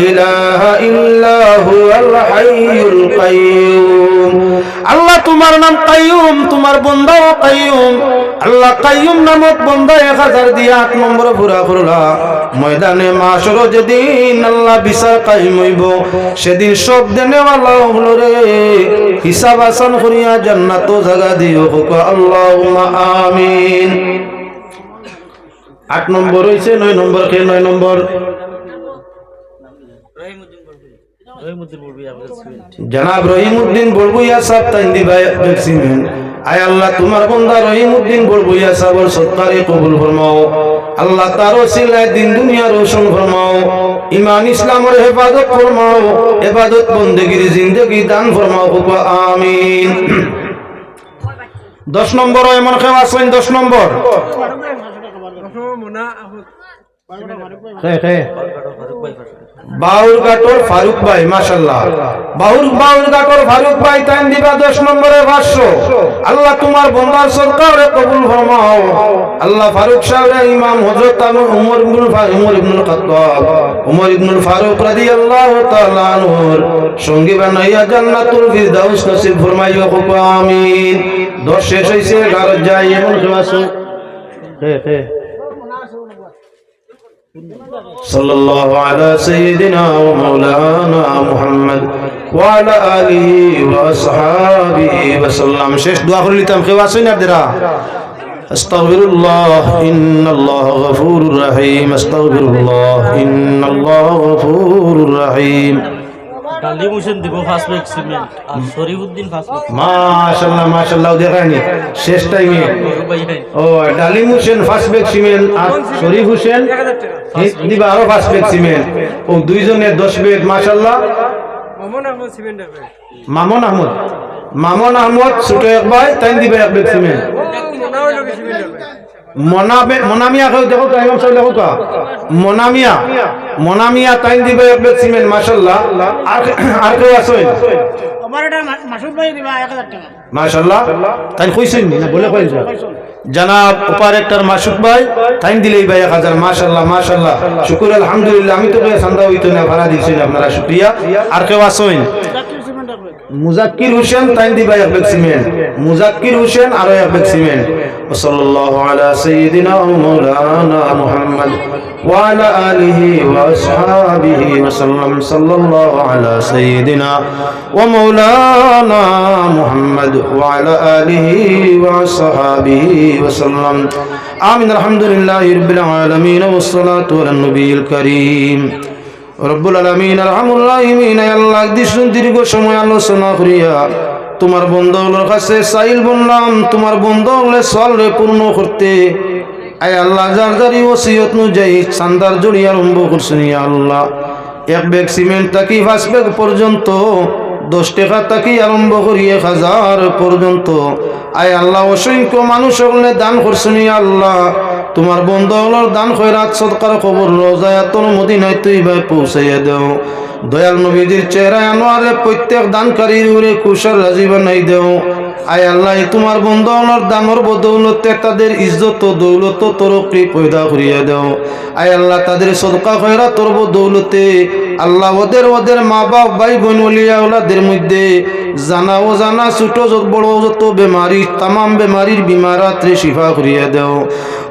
ইলাহা ইল্লা হুয়াল হাইয়ুল কাইয়ুম। আল্লাহ তোমার নাম কাইয়ুম, তোমার বান্দা কাইয়ুম। আল্লাহ কাইয়ুম নামক বান্দা 1000 দিয়া 8 নম্বর পুরা করলা। ময়দানে মাশর যেদিন আল্লাহ বিচার কায়েম হইব, সেদিন সব দেনেওয়ালা হলো রে হিসাব আসান করিয়া জান্নাত জায়গা দিও হোক আল্লাহুম্মা আমিন। 8 নম্বর হইছে। 9 নম্বর কে 9 নম্বর জনাব রহিমউদ্দিন বড়বুইয়া সাহেব তাই দিবা 1 ব্যাগ সিমেন্ট। আয় আল্লাহ তোমার বান্দা রহিমউদ্দিন বড়বুইয়া সাহেবের সদকারে কবুল ফরমাও। আল্লাহ তার ওসিলায় দিন দুনিয়া রোশন ফরমাও, ঈমান ইসলামের হেফাজত ফরমাও, ইবাদত বন্দেগীর জিন্দেগি দান ফরমাও হোক আমিন। 10 নম্বর এমন খেওয়া আছেন 10 নম্বর বাউরঘাটর ফারুক ভাই মাশাআল্লাহ, বাউরঘাটর ফারুক ভাই টাইম দিবা 10 নম্বরে 500। আল্লাহ তোমার বন্দার সরকারে কবুল ফরমাও। আল্লাহ ফারুক সাহেব ইমাম হযরত উমর ইবনুল খাত্তাব, উমর ইবনুল ফারুক রাদিয়াল্লাহু তাআলা আনহুর সঙ্গী বানাইয়া জান্নাতুল ফিরদাউস নসিব ফরমাইও। আমিন। 10 শেষ হইছে, 11 যাই এমন আছে। সাল্লাল্লাহু আলা সাইয়্যিদিনা ওয়া মাওলানা মুহাম্মদ ওয়া আলা আলিহি ওয়া আসহাবিহি ওয়া সাল্লাম। শেষ দোয়া করে নিতাম, কেউ আছেন আপনারা? আস্তাগফিরুল্লাহ ইন্নাল্লাহ গফুরুর রহিম, আস্তাগফিরুল্লাহ ইন্নাল্লাহ গফুরুর রহিম। ডালিম হোসেন দিব ফার্স্ট ব্যাগ সিমেন্ট আর শরীফউদ্দিন ফার্স্ট ব্যাগ। মাশাআল্লাহ মাশাআল্লাহ, দেখায়নি শেষ টাইমে। ও ডালিম হোসেন ফার্স্ট ব্যাগ সিমেন্ট আর শরীফ হোসেন দিবা আরো ফার্স্ট ব্যাগ সিমেন্ট। ও দুইজনে 10 ব্যাগ মাশাআল্লাহ। মামুন আহমদ ছোট এক ভাই তাই দিবা 1 ব্যাগ সিমেন্ট। মনামিয়া কেউ দেখো তো, ইমাম সাহেব দেখো তো, মনামিয়া তাই দিবে 1 ব্যাগ সিমেন্ট মাশাআল্লাহ। আর কেউ আছে? মাশাআল্লাহ তাই কইছেন না, বলে কইছেন জনাব অপারেটর মাসুদ ভাই তাই দিলেই ভাই 1000 মাশাআল্লাহ মাশাআল্লাহ, শুকর আলহামদুলিল্লাহ। আমি তো চান্দা হইতো না, ভাড়া দিছেন আপনারা, শুকরিয়া। আর কেউ আছেন? মুজাক্কির হোসেন তাই দিবা 1 ব্যাগ সিমেন্ট, মুজাক্কির হোসেন আরো 1 ব্যাগ সিমেন্ট। সাল্লাল্লাহু আলা সাইয়্যিদিনা ওয়া মাওলানা মুহাম্মদ ওয়া আলা আলিহি ওয়া আসহাবিহি ওয়া সাল্লাম। সাল্লাল্লাহু আলা সাইয়্যিদিনা ওয়া মাওলানা মুহাম্মদ ওয়া আলা আলিহি ওয়া আসহাবিহি ওয়া সাল্লাম। আমিন। আলহামদুলিল্লাহি রাব্বিল আলামিন ওয়াস সালাতু আলা নবিয়িল কারীম। রব্বুল আলামিন আরহামুর রাহিমিন। আল্লাহ দীর্ঘ সময় আলোচনা করিয়া তোমার বন্ধুগুলোর কাছে চাইল বললাম, তোমার বন্ধুগুলো সওয়ালে পূর্ণ করতে। আয় আল্লাহ যার যারি ওসিয়ত অনুযায়ী চান্দার জড়ি আরম্ভ করছেন। ইয়া আল্লাহ 1 ব্যাগ সিমেন্ট থাকি 5 ব্যাগ পর্যন্ত, 10 টাকা থাকি আরম্ভ করি 1000 পর্যন্ত। আয় আল্লাহ অসংখ্য মানুষ সকলে দান করছেন। ইয়া আল্লাহ তোমার বন্ধুগুলোর দান খয়রাত সদকার খবর রোজায়াতুল মদিনায় তুই ভাই পৌঁছাইয়া দেও। দয়াল নবীজির চেহারা আনোয়ারে প্রত্যেক দানকারীর উপরে কুশল রাজি বানাই দেও। আয় আল্লাহ তোমার বন্ধুগুলোর দানের বদৌলতে তাদের ইজ্জত ও দৌলত তরক্কি পয়দা করিয়া দেও। আয় আল্লাহ তাদের সদকা খয়রাতের বদৌলতে আল্লাহ ওদের মা বাপ ভাই বোন ওলিয়া ওলাদের মধ্যে জানা ও জানা ছোট বড় যত বেমারি তামাম বেমারির বিমারাত্রে শিফা করিয়া দেও।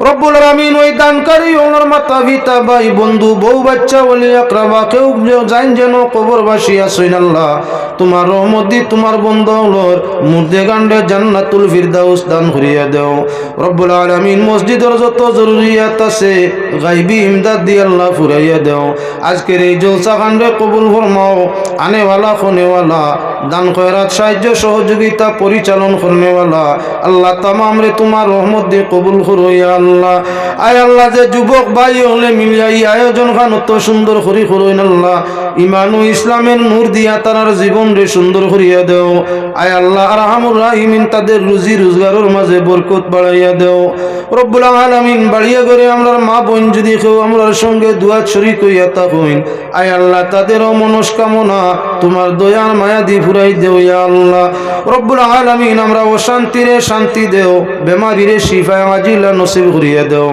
রব্বুল আলামিন ওই দানকারী ওনার মাতা পিতা ভাই বন্ধু বউ বাচ্চা ওলি আকরাবা কেউ জান যেন কবরবাসী আছেন। আল্লাহ তোমার রহমত দি তোমার বন্ধুগুলোর মুর্দে গান্ডে জান্নাতুল ফিরদাউস দান করিয়া দেও। রব্বুল আলামিন মসজিদের যত জরুরিয়াত আছে গায়বী ইমদাদ দি আল্লাহ ফুরাইয়া দেও। আজকের এই জলসা কাণ্ডে কবুল ফরমাও। আনেওয়ালা খনেওয়ালা দান খয়রাত সাহায্য সহযোগিতা পরিচালন করনেওয়ালা আল্লাহ তামাম রে তোমার রহমত দিয়ে কবুল করো। ইয়া আল্লাহ আয় আল্লাহ যে যুবক ভাই হলে মিলিয়া এই আয়োজন খান অত সুন্দর করি করইন। আল্লাহ ইমান ও ইসলামের নূর দিয়া তার জীবন রে সুন্দর করিয়া দেও। আয় আল্লাহ আরহামুর রাহিমিন তাদের রুজি রোজগারের মাঝে বরকত বাড়াইয়া দেও। রব্বুল আলামিন বাড়িয়া করে আমরার মা বোন যদি কেউ আমরার সঙ্গে দুয়া শরীক হইয়া থাকুন, আয় আল্লাহ তাদেরও মনস্কামনা তোমার দয়ার মায়া দি ফুরাই দেও। ইয়া আল্লাহ রব্বুল আলামিন আমরা অশান্তিরে শান্তি দেও, বেমারিরে শিফা আজিলা নসিব করিয়া দেও।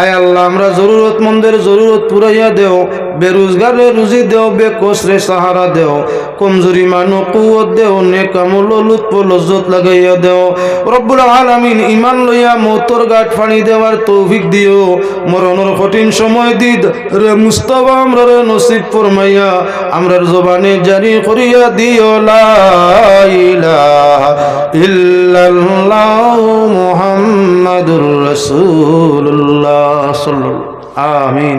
আয় আল্লাহ আমরা জরুরতমন্দের জরুরত পুরাইয়া দেও, বেরোজগারে রুজি দেও, বেকসরে সাহারা দেও, কমজোরি মানু কুওত দেও, নেক আমল লুৎফ লজ্জত লাগাইয়া দেও। রব্বুল আলামিন ঈমান লইয়া মওতর গাট ফানি দেওয়ার তৌফিক দিও। মরণের কঠিন সময় দিদ রে মুস্তাফা আমরা রে নসিব ফরমাইয়া আমরার জবানে জারি করিয়া দিও। লা ইলাহা ইল্লাল্লাহু মুহাম্মাদুর রাসূলুল্লাহ সাল্লাল্লাহু আমিন।